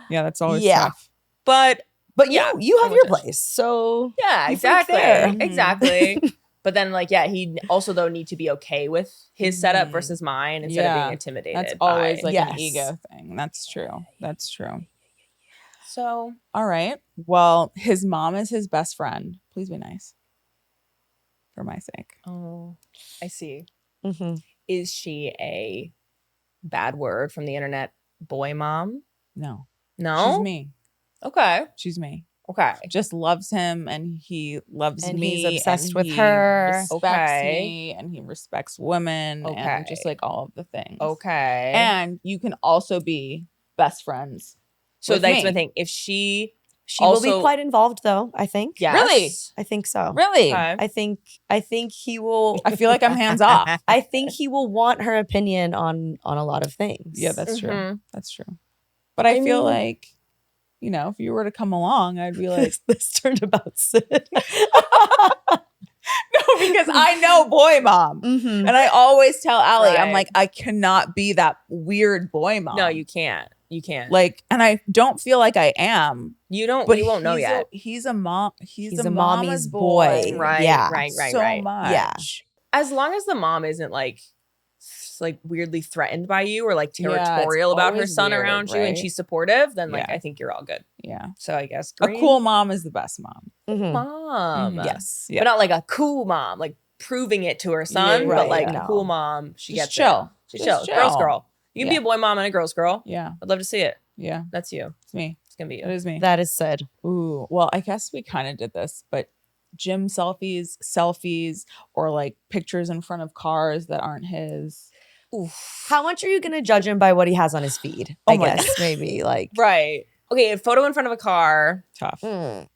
Yeah. That's always Yeah. tough. But But Yeah, you have I your want to- place, so yeah, You freak exactly. there. Mhm. Exactly. But then, like, yeah, he also though need to be okay with his setup Mhm. versus mine instead of Yeah. being intimidated. That's always by- like Yes. an ego thing. That's true. That's true. So All right. Well, his mom is his best friend. Please be nice. For my sake. oh, I see. mhm. Is she a bad word from the internet boy mom? No. No. She's me. Okay. She's me. Okay. Just loves him and he loves And me. he's obsessed and with he her. Respects Okay. me and he respects women Okay. and just like all of the things. Okay. And you can also be best friends. so with that's me. my thing. If she She will be quite involved, though. I think. Yes. Really? I think so. Really? Okay. I think he will. I feel like I'm hands off. I think he will want her opinion on a lot of things. Yeah, that's true. Mhm. That's true. But I feel like, you know, if you were to come along, I'd be like, this turned about Sid. no, because I know boy mom. Mhm. And I always tell Allie, I'm Right. like, I cannot be that weird boy mom. No, you can't. You can't. Like, and I don't feel like I am. you don't. But you won't know yet. He's a mom. He's a a mommy's mama's boy. boy. Right. Yeah. Right. Right. So right. much. Yeah. As long as the mom isn't like weirdly threatened by you or like Yeah, it's territorial about her always son weird, around you and right? she's supportive, then like Yeah. I think you're all good. Yeah. So I guess A green cool mom is the best mom. Mhm. mom. Mhm. Yes. Yeah. But not like a cool mom, like proving it to her son, Yeah, but right, like no. a cool mom. She Just gets chill. it. She's Just chill. Girl's chill. girl. You can be Yeah. a boy mom and a girl's girl. Yeah. I'd love to see it. Yeah. That's you. It's me. It's gonna be It you. is me. That is Sid. Ooh. Well, I guess we kind of did this, but gym selfies, or like pictures in front of cars that aren't his. How much are you going to judge him by what he has on his feed? Oh I my guess maybe like. Right. Okay, a photo in front of a car. Tough. Mm.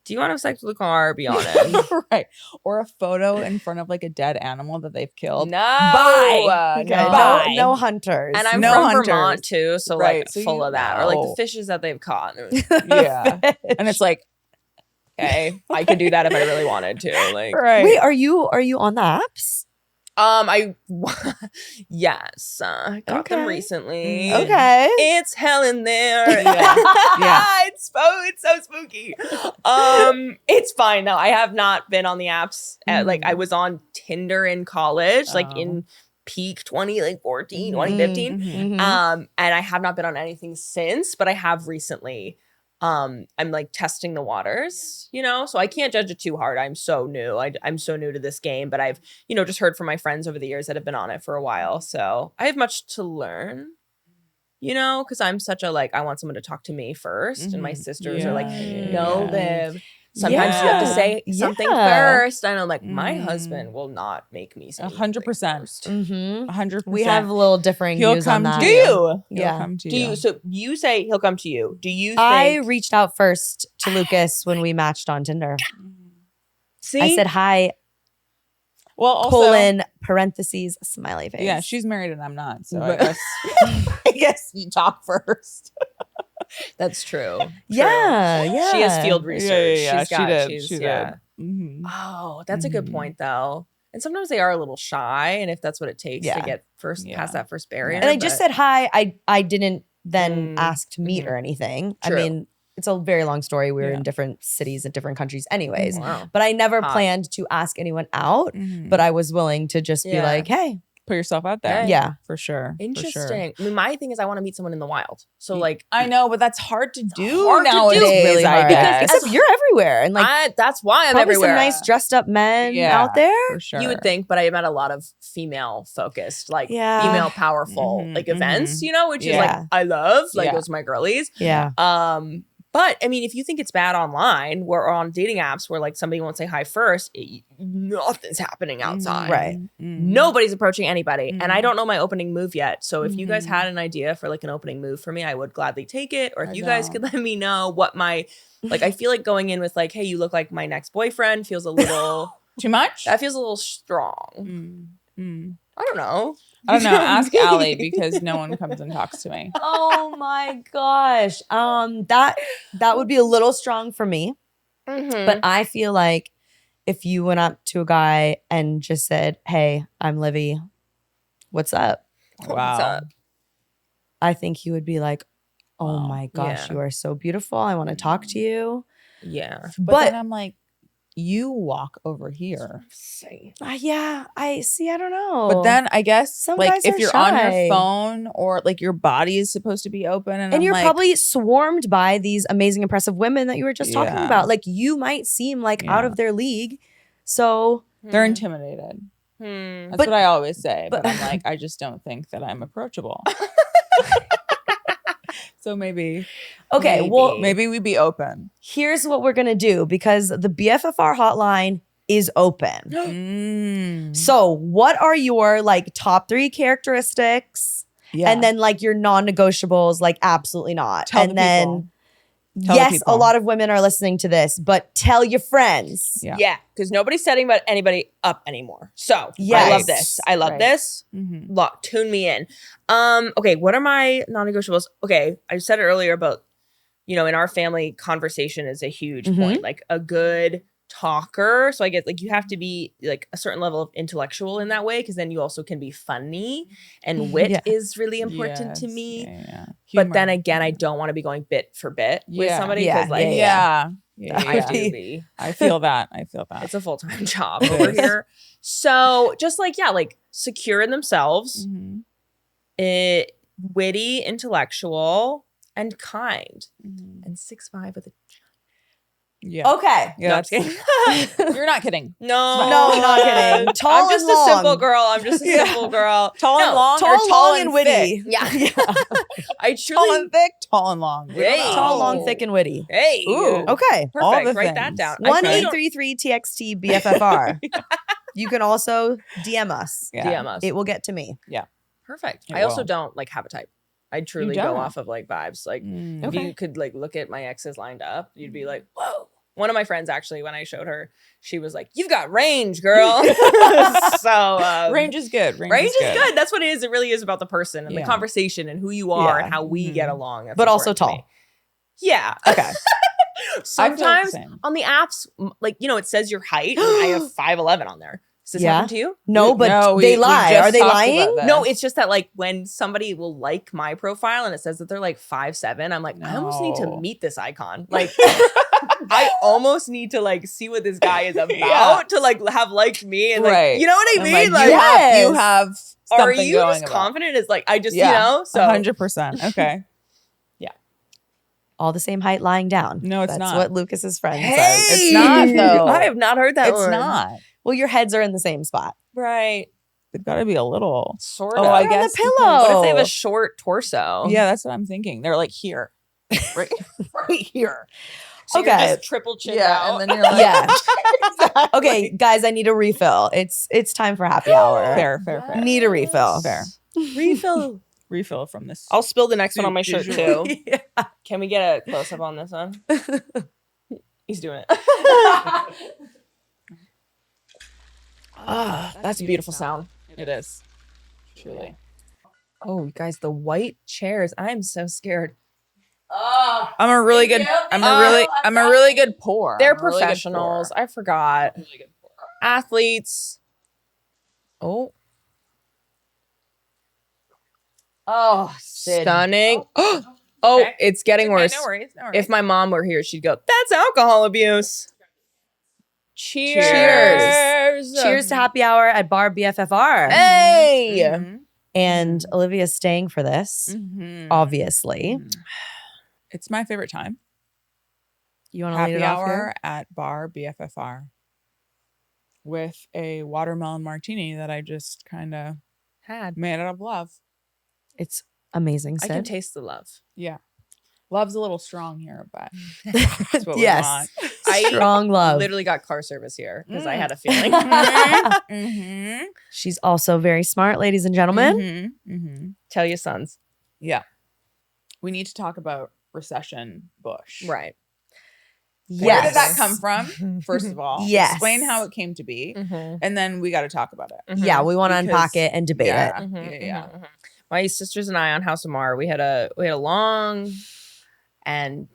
Do you want to have sex with a car? Be honest. Right. Or a photo in front of like a dead animal that they've killed. No. Bye. Okay. No. Bye. No hunters. And I'm No from hunters. Vermont too, so Right, like so full you of that. Or like know. the fishes that they've caught. Yeah. And it's like, Okay, I could do that if I really wanted to. Like, right. Wait, are you on the apps? I yes, got them Okay. recently. Mm. Okay. It's hell in there. Yeah. Yeah. it's so spooky. It's fine though. I have not been on the apps. Like I was on Tinder in college, like in peak 2014, 2015. Mhm. And I have not been on anything since, but I have recently. I'm like testing the waters, you know, so I can't judge it too hard. I'm so new. I'm so new to this game, but I've, you know, just heard from my friends over the years that have been on it for a while. So I have much to learn, you know, because I'm such a like, I want someone to talk to me first. And my sisters are like, no, Liv. Sometimes you have to say something first. And I'm like, my husband will not make me say 100%. 100%. We have a little differing He'll views come on that. to Do you? Yeah. He'll come to Do you. you? So you say he'll come to you. Do you think? I reached out first to Lucas when we matched on Tinder. See? I said hi, Well, also, colon, parentheses, smiley face. yeah, she's married and I'm not. So But- I guess you talk first. That's true. Yeah, yeah. She has field research. Yeah, She's got, she did. she's, She yeah. did. Mhm. Oh, that's a good Mhm. point though. And sometimes they are a little shy, and if that's what it takes Yeah. to get Yeah. past that first barrier. And I just but- said hi. I didn't then Mm, ask to meet mhm. or anything. True. I mean, it's a very long story. We were Yeah. in different cities and different countries anyways. Wow. But I never Hot. planned to ask anyone out. Mhm. But I was willing to just be Yeah. like, hey, Put yourself out there. Yeah. yeah. For sure. For sure. Interesting. I mean, my thing is I want to meet someone in the wild. So like, I know, but that's hard to do hard to do. nowadays. It's really I hard. guess. Except you're everywhere. And like that's why I'm probably everywhere. some nice dressed up men Yeah. out there. For sure. You would think, but I met a lot of female focused, like Yeah. female powerful, Mhm, like events, mhm. you know, which is Yeah. like I love, like Yeah. those are my girlies. Yeah. But I mean, if you think it's bad online, or on dating apps where like somebody won't say hi first, nothing's happening outside. Right. Mm-hmm. Nobody's approaching anybody. And I Mhm. don't know my opening move yet. So if you guys Mhm. had an idea for like an opening move for me, I would gladly take it. Or if I you guys could don't. let me know what my, like, I feel like going in with like, hey, you look like my next boyfriend feels a little, Too much? that feels a little strong. Mm. Mm. I don't know. I don't know. Ask Allie because no one comes and talks to me. Oh my gosh. That would be a little strong for me. Mhm. But I feel like if you went up to a guy and just said, hey, I'm Livy, what's up? What's Wow. up? I think he would be like, oh Wow. my gosh, Yeah. you are so beautiful. I want to talk to you. Yeah. But then But I'm like, you walk over here. Say. yeah, I don't know. But then I guess Some like guys if are you're on shy. your phone or like your body is supposed to be open and I'm you're like, probably swarmed by these amazing, impressive women that you were just talking Yeah. about. Like you might seem like out Yeah. of their league. So they're intimidated. Hmm. That's But- what I always say. But, but- I'm like, I just don't think that I'm approachable. So maybe okay, well, maybe we be open. here's what we're gonna do because the BFFR hotline is open. Mm. So, what are your like top 3 characteristics? Yeah. And then like your non-negotiables, like absolutely not. Tell and the then people. Tell the yes, a people. lot of women are listening to this, but tell your friends. Yeah. Yeah, because nobody's setting about anybody up anymore. So I Yes. love this. I love Right. this. Mm-hmm. Look, tune me in. Okay, what are my non-negotiables? Okay, I said it earlier about, in our family, conversation is a huge Mhm. point. Like a good talker. So I get like you have to be like a certain level of intellectual in that way, because then you also can be funny, and wit Yeah. is really important to Yes. me. Yeah. But then Humor. again, I don't want to be going bit for bit with Yeah. somebody Yeah, because like Yeah. I do be. I feel that. I feel that. It's a full-time job It over is. here. So just like secure in themselves, Mhm. witty, intellectual, and kind. Mhm. And 6'5" with a Yeah. Okay. Yeah, No, I'm that's just kidding. You're not kidding. No, No, not kidding. Tall I'm just and a simple long. girl. I'm just a Yeah. simple girl. Tall and No, long, Tall, or long, and and witty. Yeah. Yeah. I Tall truly. and thick, tall and long. We don't Hey. know. Tall, long, Oh. thick, and witty. Hey. Ooh. Okay. All Perfect. the Write that things. down. I One really eight don't- three three TXT BFFR. You can also DM us. Yeah. DM us. It will get to me. Perfect. It I also will. don't have a type. I truly go don't? off of vibes. Like Mm. if Okay. you could look at my exes lined up, you'd be like, whoa. One of my friends actually, when I showed her, she was like, "You've got range, girl." So Range is good. range is good. That's what it is. It really is about the person and the Yeah. conversation and who you are Yeah. and how we Mhm. get along. That's But also important to me. tall. Yeah. Okay. Sometimes same. on the apps, it says your height. And I have 5'11" on there. Does this Yeah. happen to you? No, but they lie. just Are they talked lying? about this. No, it's just that when somebody will like my profile and it says that they're 5'7", I'm like, I almost need to No. meet this icon. Like I almost need to see what this guy is about Yeah. to have liked me and Right. you know what I And, mean? Yes. you have are something you going as about. confident as I just Yeah. so 100%. Okay. All the same height lying down. No, it's That's not. what Lucas's friend Hey, says. It's not, though. I have not heard that It's one. not. Well, your heads are in the same spot. Right. They've got to be a little. Sort Oh, of. I They're on guess the pillow. What if they have a short torso? Yeah, that's what I'm thinking. They're here. Right, right here. So you're Okay. just triple chin out. and then you're like, Yeah. Exactly. Okay, guys, I need a refill. It's time for happy hour. Fair. Need a refill. Fair. Refill. Refill from this. I'll spill the next one on my shirt Visual. too. Yeah. Can we get a close up on this one? He's doing it. That's a beautiful sound. It is. Truly. Oh, you guys, the white chairs. I'm so scared. I'm a really good. I'm a really good pour. They're I'm a really good professionals. pour. I forgot. Really good pour. Athletes. Oh, Sid. stunning. Oh, Okay. it's getting Okay, worse. No worries. No worries. If my mom were here, she'd go, "That's alcohol abuse." Cheers. Cheers. Cheers to happy hour at Bar BFFR. Hey. Mhm. And Olivia's staying for this, Mhm. obviously. Mhm. It's my favorite time. You want to lead Happy it off hour here? at Bar BFFR with a watermelon martini that I just kind of Had. made out of love. It's amazing, I Sid. can taste the love. Yeah. Love's a little strong here, but that's what we Yes. want. I Strong love. literally got car service here because I Mm. had a feeling. Mm-hmm. She's also very smart, ladies and gentlemen. Mm-hmm. Mm-hmm. Tell your sons. Yeah. We need to talk about recession Bush. Right. Yes. Where did that come from? First of all, Yes. Explain how it came to be, Mm-hmm. and then we got to talk about it. Yeah, we want to unpack Because- it and debate yeah. it. Yeah. My sisters and I on House of Mar, we had a long and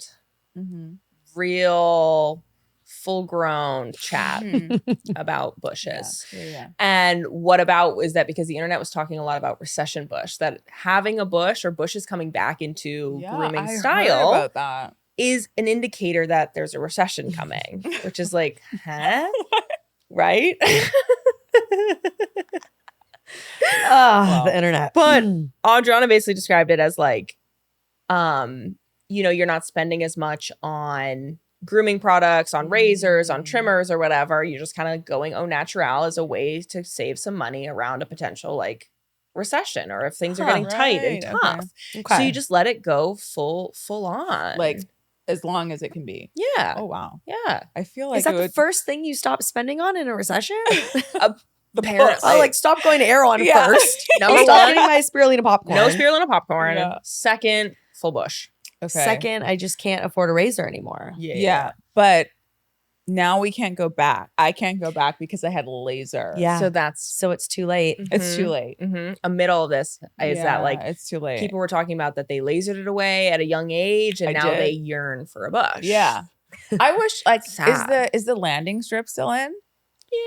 Mm-hmm. real full-grown chat Mm-hmm. about bushes. Yeah. And what about is that because the internet was talking a lot about recession bush, that having a bush or bushes coming back into grooming I heard style about that. is an indicator that there's a recession coming, which is like, huh? Right? The internet. But Adriana basically described it as you're not spending as much on grooming products, on razors, on trimmers or whatever. You're just kind of going au natural as a way to save some money around a potential recession or if things are getting tight and Right, tough. Okay. So you just let it go full on. Like as long as it can be. yeah. Oh wow. Yeah. I feel like Is that it the would, first thing you stop spending on in a recession? the Apparently. Oh, stop going to Aeron Yeah. first. Number Stop one, getting my spirulina popcorn. no spirulina popcorn. Yeah. Second, full bush. Okay. Second, I just can't afford a razor anymore. Yeah. But now we can't go back. I can't go back because I had laser. Yeah. So So it's too late. It's too late. A middle of this is that like it's too late. people were talking about that they lasered it away at a young age and now they yearn for a bush. Yeah. I wish like Sad. is the landing strip still in? Yeah.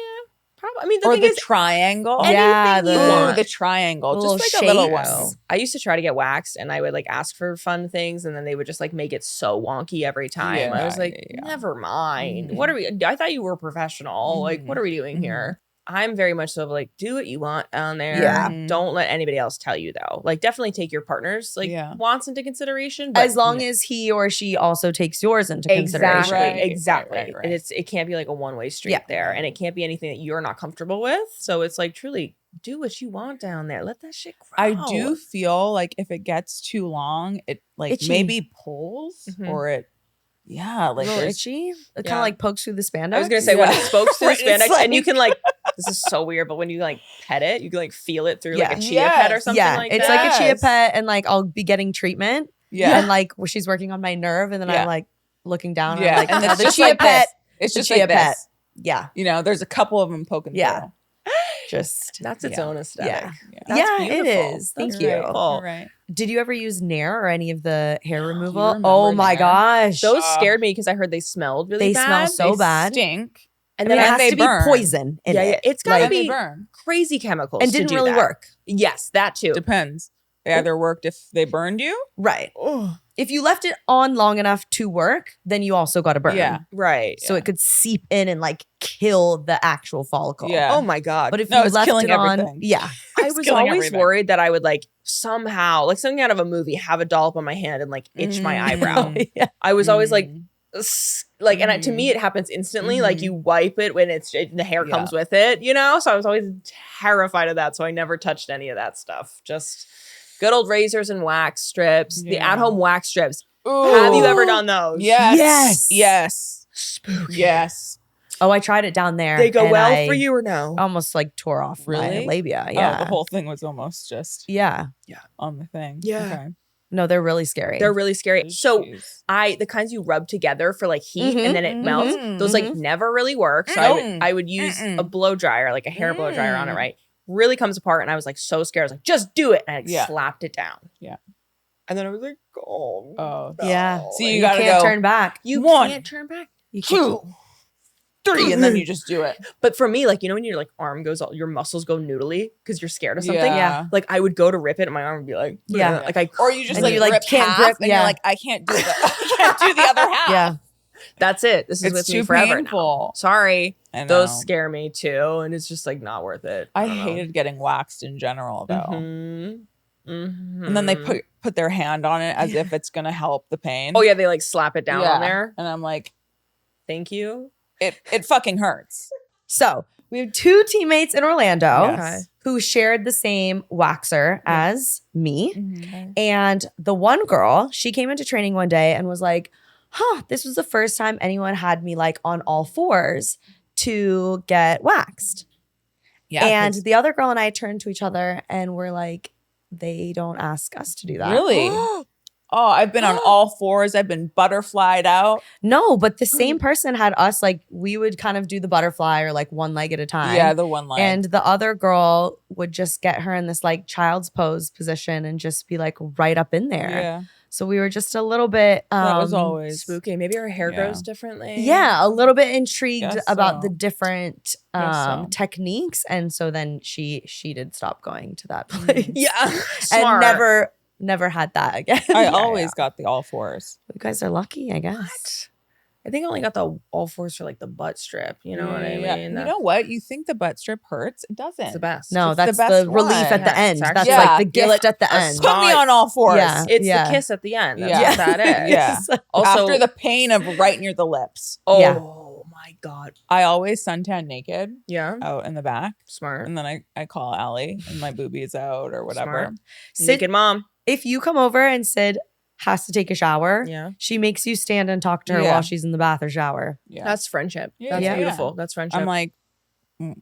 Probably. I mean, the Or thing the is, triangle? Yeah, anything you the- want. the triangle. Little Just like a little shapes. one. I used to try to get waxed and I would like ask for fun things and then they would just like make it so wonky every time. I was like, never mind. What are we? I thought you were professional. Like, what are we doing here? I'm very much so like, do what you want down there. Yeah. Don't let anybody else tell you though. Like, definitely take your partner's like wants into consideration. But As long as he or she also takes yours into consideration. exactly, Right, exactly. right. And it can't be like a one-way street there, and it can't be anything that you're not comfortable with. So it's like truly do what you want down there. Let that shit grow. I do feel like if it gets too long, it like Itchy. maybe pulls or it like a little there's- itchy. It kind of like pokes through the spandex. I was gonna say when it spokes through Right, the it's spandex, and you like- can like this is so weird, but when you like pet it, you can like feel it through like a chia Yes. pet or something Yeah, like it's that. like a chia Yes. pet, and like I'll be getting treatment, Yeah. and like where she's working on my nerve, and then Yeah. I'm like looking down, Yeah. and I'm like, And "Oh, it's the just chia like pet, this. It's the just chia like pet, this. yeah, You know, there's a couple of them poking Yeah. through. just That's its Yeah. own aesthetic. Yeah. That's Yeah, it beautiful. is. Thank That's you. beautiful. You're right. Did you ever use Nair or any of the hair removal? remember Oh my Nair? gosh, Those scared me because I heard they smelled really they bad. smell so They bad, stink. and I mean, then it and has they to burn. be poison in it. it's gotta And they be burn. crazy chemicals and to didn't do really that. work. Yes, that too. Depends. They either worked if they burned you. Right. If you left it on long enough to work, then you also got a burn. Yeah. Right. So it could seep in and like kill the actual follicle. Yeah. Oh my god. But if No, you it's left killing it on, everything. yeah, I It's was killing always everything. worried that I would like somehow, like something out of a movie, have a dollop on my hand and like itch my eyebrow. yeah. I was always like, and to Mhm. me, it happens instantly. Like you wipe it when the hair Yeah. comes with it, you know? So I was always terrified of that. So I never touched any of that stuff. Just good old razors and wax strips, the Yeah. at-home wax strips. Ooh. Have you ever done those? Yes. Yes. Yes. Spooky. Yes. Oh, I tried it down there. They go and well I for you or no? Almost like tore off my Really? labia. Yeah. Oh, the whole thing was almost just yeah. on the thing. Yeah. Okay. No, they're really scary. They're really scary. So Jeez. the kinds you rub together for like heat Mhm, and then it melts, mhm, those like mhm. never really work. So I would use a blow dryer, like a hair blow dryer on it, right? Really comes apart. And I was like so scared. I was like, just do it. And I Yeah. slapped it down. Yeah. And then I was like, oh, Oh. no. Yeah. So you you gotta can't go turn back. You One. can't turn back. You can't. 2, 3, and then you just do it. But for me, like, you know, when your like arm goes, your muscles go noodly because you're scared of something. Yeah. Like I would go to rip it and my arm would be like, Yeah. like Or you just And like you, like, rip can't half grip- and yeah. you're like, I can't do the I can't do the other half. Yeah. that's it. This is It's with me too forever now. painful. Sorry. I know. Those scare me too. And it's just like not worth it. I don't know. hated getting waxed in general though. Mhm. Mhm. And then they put their hand on it as if it's gonna help the pain. Oh yeah, they like slap it down on Yeah. there. And I'm like, Thank you. it fucking hurts. So we have 2 teammates in Orlando Yes. who shared the same waxer as me. Mm-hmm. And the one girl, she came into training one day and was like, this was the first time anyone had me like on all fours to get waxed. Yeah. And the other girl and I turned to each other and we're like, they don't ask us to do that. really? Oh, I've been on all fours. I've been butterflied out. No, but the same person had us like, we would kind of do the butterfly or like one leg at a time. Yeah, the one leg. And the other girl would just get her in this like child's pose position and just be like right up in there. yeah, So we were just a little bit that was always Spooky. Maybe her hair Yeah. grows differently. yeah, a little bit intrigued Guess about so. the different Guess so. techniques. And so then she did stop going to that place. Yeah. And Smart. never had that again. I Yeah. always got the all fours. You guys are lucky, I guess. I think I only got the all fours for like the butt strip. You know what I mean? Yeah. You know what? You think the butt strip hurts? It doesn't. It's the best. No, It's the that's best the relief one. at the Yeah, end. it's That's actually- like Yeah, the you're gift like at the end. Put me on all fours. Yeah. It's Yeah. the kiss at the end. That's Yeah. what that is. Yeah. Also, After the pain of right near the lips. oh Yeah. my God. I always suntan naked Yeah. out in the back. Smart. And then I call Allie and my boobie's out or whatever. Smart. Sid, Naked mom. if you come over and Sid has to take a shower, Yeah. she makes you stand and talk to her Yeah. while she's in the bath or shower. Yeah. That's friendship. Yeah, That's yeah. beautiful. That's friendship. I'm like,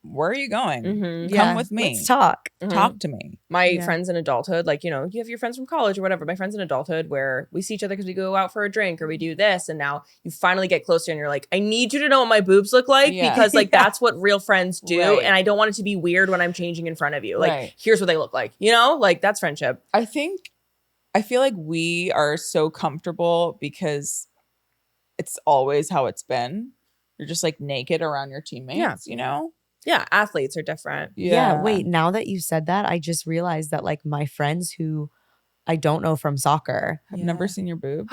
where are you going? Mhm. Come with me. Let's talk. Mhm. Talk to me. My friends in adulthood, like, you know, you have your friends from college or whatever. My friends in adulthood where we see each other because we go out for a drink or we do this. And now you finally get closer and you're like, I need you to know what my boobs look like because like that's what real friends do. Right. And I don't want it to be weird when I'm changing in front of you. Like, Right. here's what they look like, you know, like that's friendship. I feel like we are so comfortable because it's always how it's been. You're just like naked around your teammates, you know? Yeah. Athletes are different. Yeah. Wait, now that you said that, I just realized that like my friends who I don't know from soccer, I've never seen your boobs.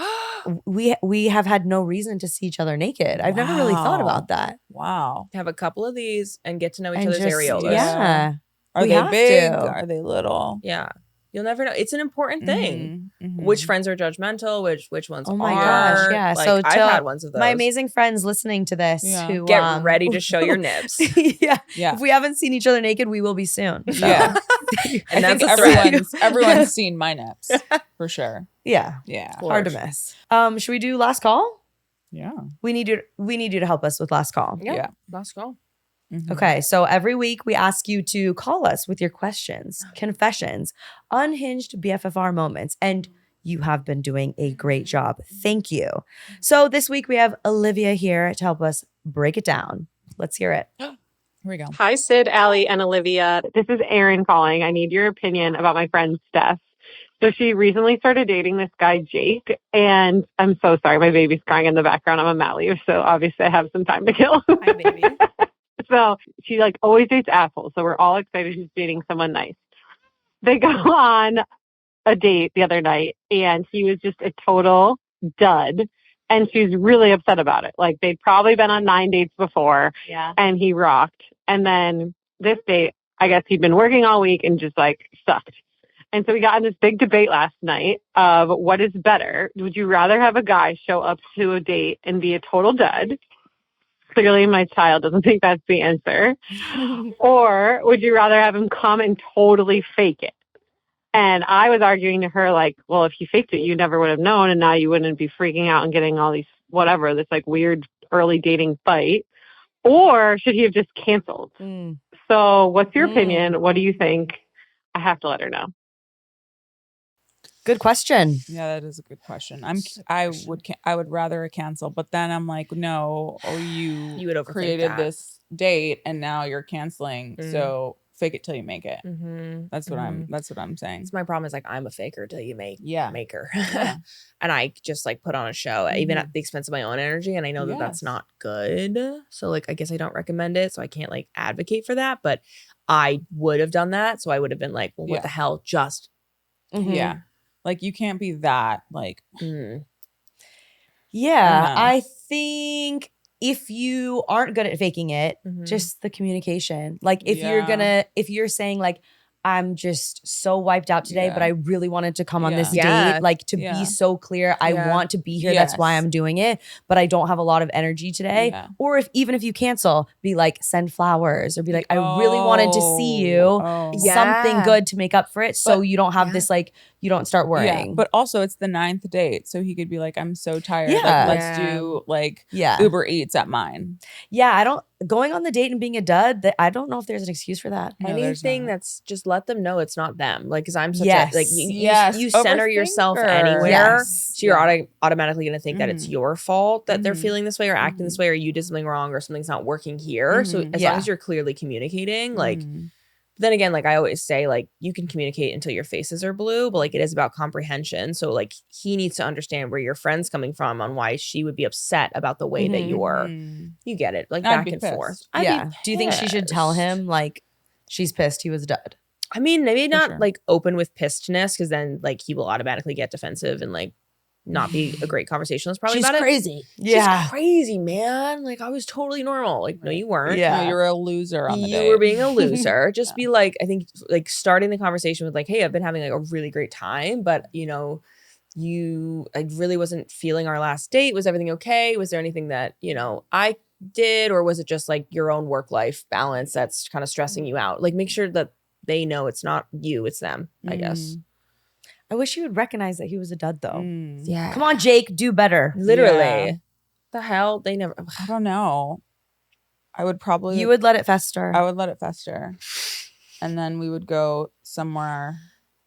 we have had no reason to see each other naked. I've never really thought about that. Wow. Have a couple of these and get to know each And other's just- areolas. Yeah. Are We they have big? to. Are they little? Yeah. You'll never know. It's an important thing. Mhm, mhm. Which friends are judgmental? Which ones Oh my are? gosh, yeah. Like, So I've to had ones of those. my amazing friends listening to this Yeah. who Get ready to show your nips. yeah. Yeah. If we haven't seen each other naked, we will be soon. So. Yeah. And I that's think a threat. everyone's seen my nips for sure. Yeah. Yeah. Hard to miss. Should we do last call? Yeah. We need you to help us with last call. Yeah. Last call. Mhm. Okay, so every week we ask you to call us with your questions, confessions, unhinged BFFR moments, and you have been doing a great job. Thank you. So this week we have Olivia here to help us break it down. Let's hear it. Here we go. Hi, Sid, Allie, and Olivia. This is Erin calling. I need your opinion about my friend Steph. So she recently started dating this guy, Jake, and I'm so sorry. My baby's crying in the background. I'm on mat leave, so obviously I have some time to kill. Hi, baby. So she like always dates assholes. So we're all excited she's dating someone nice. They go on a date the other night, and he was just a total dud. And she's really upset about it. Like they'd probably been on 9 dates before, and he rocked. And then this date, I guess he'd been working all week and just like sucked. And so we got in this big debate last night of what is better. Would you rather have a guy show up to a date and be a total dud? Clearly my child doesn't think that's the answer. Or would you rather have him come and totally fake it? And I was arguing to her like, well, if he faked it, you never would have known. And now you wouldn't be freaking out and getting all these, whatever, this like weird early dating fight. Or should he have just canceled? So what's your opinion? What do you think? I have to let her know. Good question. Yeah, that is a good question. I would rather cancel, but then I'm like, no, You would overthink created that. this date and now you're canceling. So fake it till you make it. Mm-hmm. That's what I'm saying. It's my problem is like I'm a faker till you make her. Yeah. And I just like put on a show even at the expense of my own energy. And I know that that's not good. So like I guess I don't recommend it. So I can't like advocate for that. But I would have done that. So I would have been like, well, what the hell? Just Yeah. Like you can't be that like Yeah, I think if you aren't good at faking it, Mhm. just the communication. Like if you're saying like, I'm just so wiped out today, but I really wanted to come on this date, like to be so clear. I want to be here. That's why I'm doing it, but I don't have a lot of energy today. Yeah. Or even if you cancel, be like, send flowers or be like, I really wanted to see you. Something good to make up for it. So you don't have this like, you don't start worrying. Yeah, but also it's the 9th date. So he could be like, I'm so tired. Yeah. Like, let's do like Uber Eats at mine. Yeah, going on the date and being a dud, I don't know if there's an excuse for that. No, anything that's just let them know it's not them. Like, cause I'm such a, like you center yourself Overthinker. anywhere. So you're automatically going to think that it's your fault that they're feeling this way or acting this way, or you did something wrong or something's not working here. So as long as you're clearly communicating, like, then again, like I always say, like you can communicate until your faces are blue, but like it is about comprehension. So like he needs to understand where your friend's coming from on why she would be upset about the way that you get it, like back and forth. Do you think she should tell him like she's pissed he was a dud? I mean, maybe not like open with pissedness, because then like he will automatically get defensive and like not be a great conversationalist probably She's about crazy. it. She's crazy, man. Like I was totally normal. Like no, you weren't. No, you were a loser on the date. You were being a loser. Just be like, I think like starting the conversation with like, hey, I've been having like a really great time, but you know, I really wasn't feeling our last date. Was everything okay? Was there anything that, you know, I did, or was it just like your own work-life balance that's kind of stressing you out? Like make sure that they know it's not you, it's them, I guess. I wish you would recognize that he was a dud though. Yeah. Come on, Jake, do better. Literally. The hell? They never. I don't know. I would probably. You would let it fester. I would let it fester, and then we would go somewhere,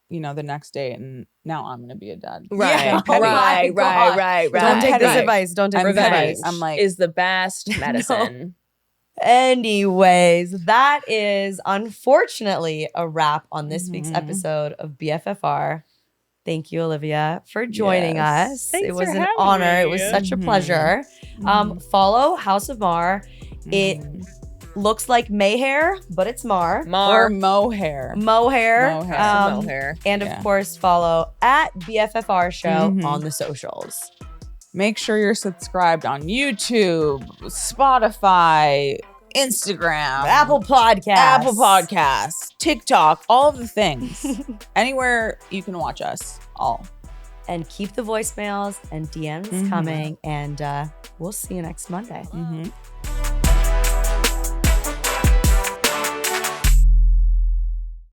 the next day. And now I'm gonna be a dad. Right, Yeah. Oh my God. right. Don't take this Right. advice. Don't take I'm this petty. advice. I'm like, is the best medicine. Anyways, that is unfortunately a wrap on this week's episode of BFFR. Thank you, Olivia, for joining us. Thanks it was for an having honor. me. It was such a pleasure. Follow House of Mar. It looks like Maher, but it's Mar. or mohair. Mohair. Mohair. Mohair. And of Yeah. course, follow at BFFR Show on the socials. Make sure you're subscribed on YouTube, Spotify, Instagram, Apple Podcasts. TikTok, all of the things. Anywhere you can watch us, all. And keep the voicemails and DMs coming. And we'll see you next Monday.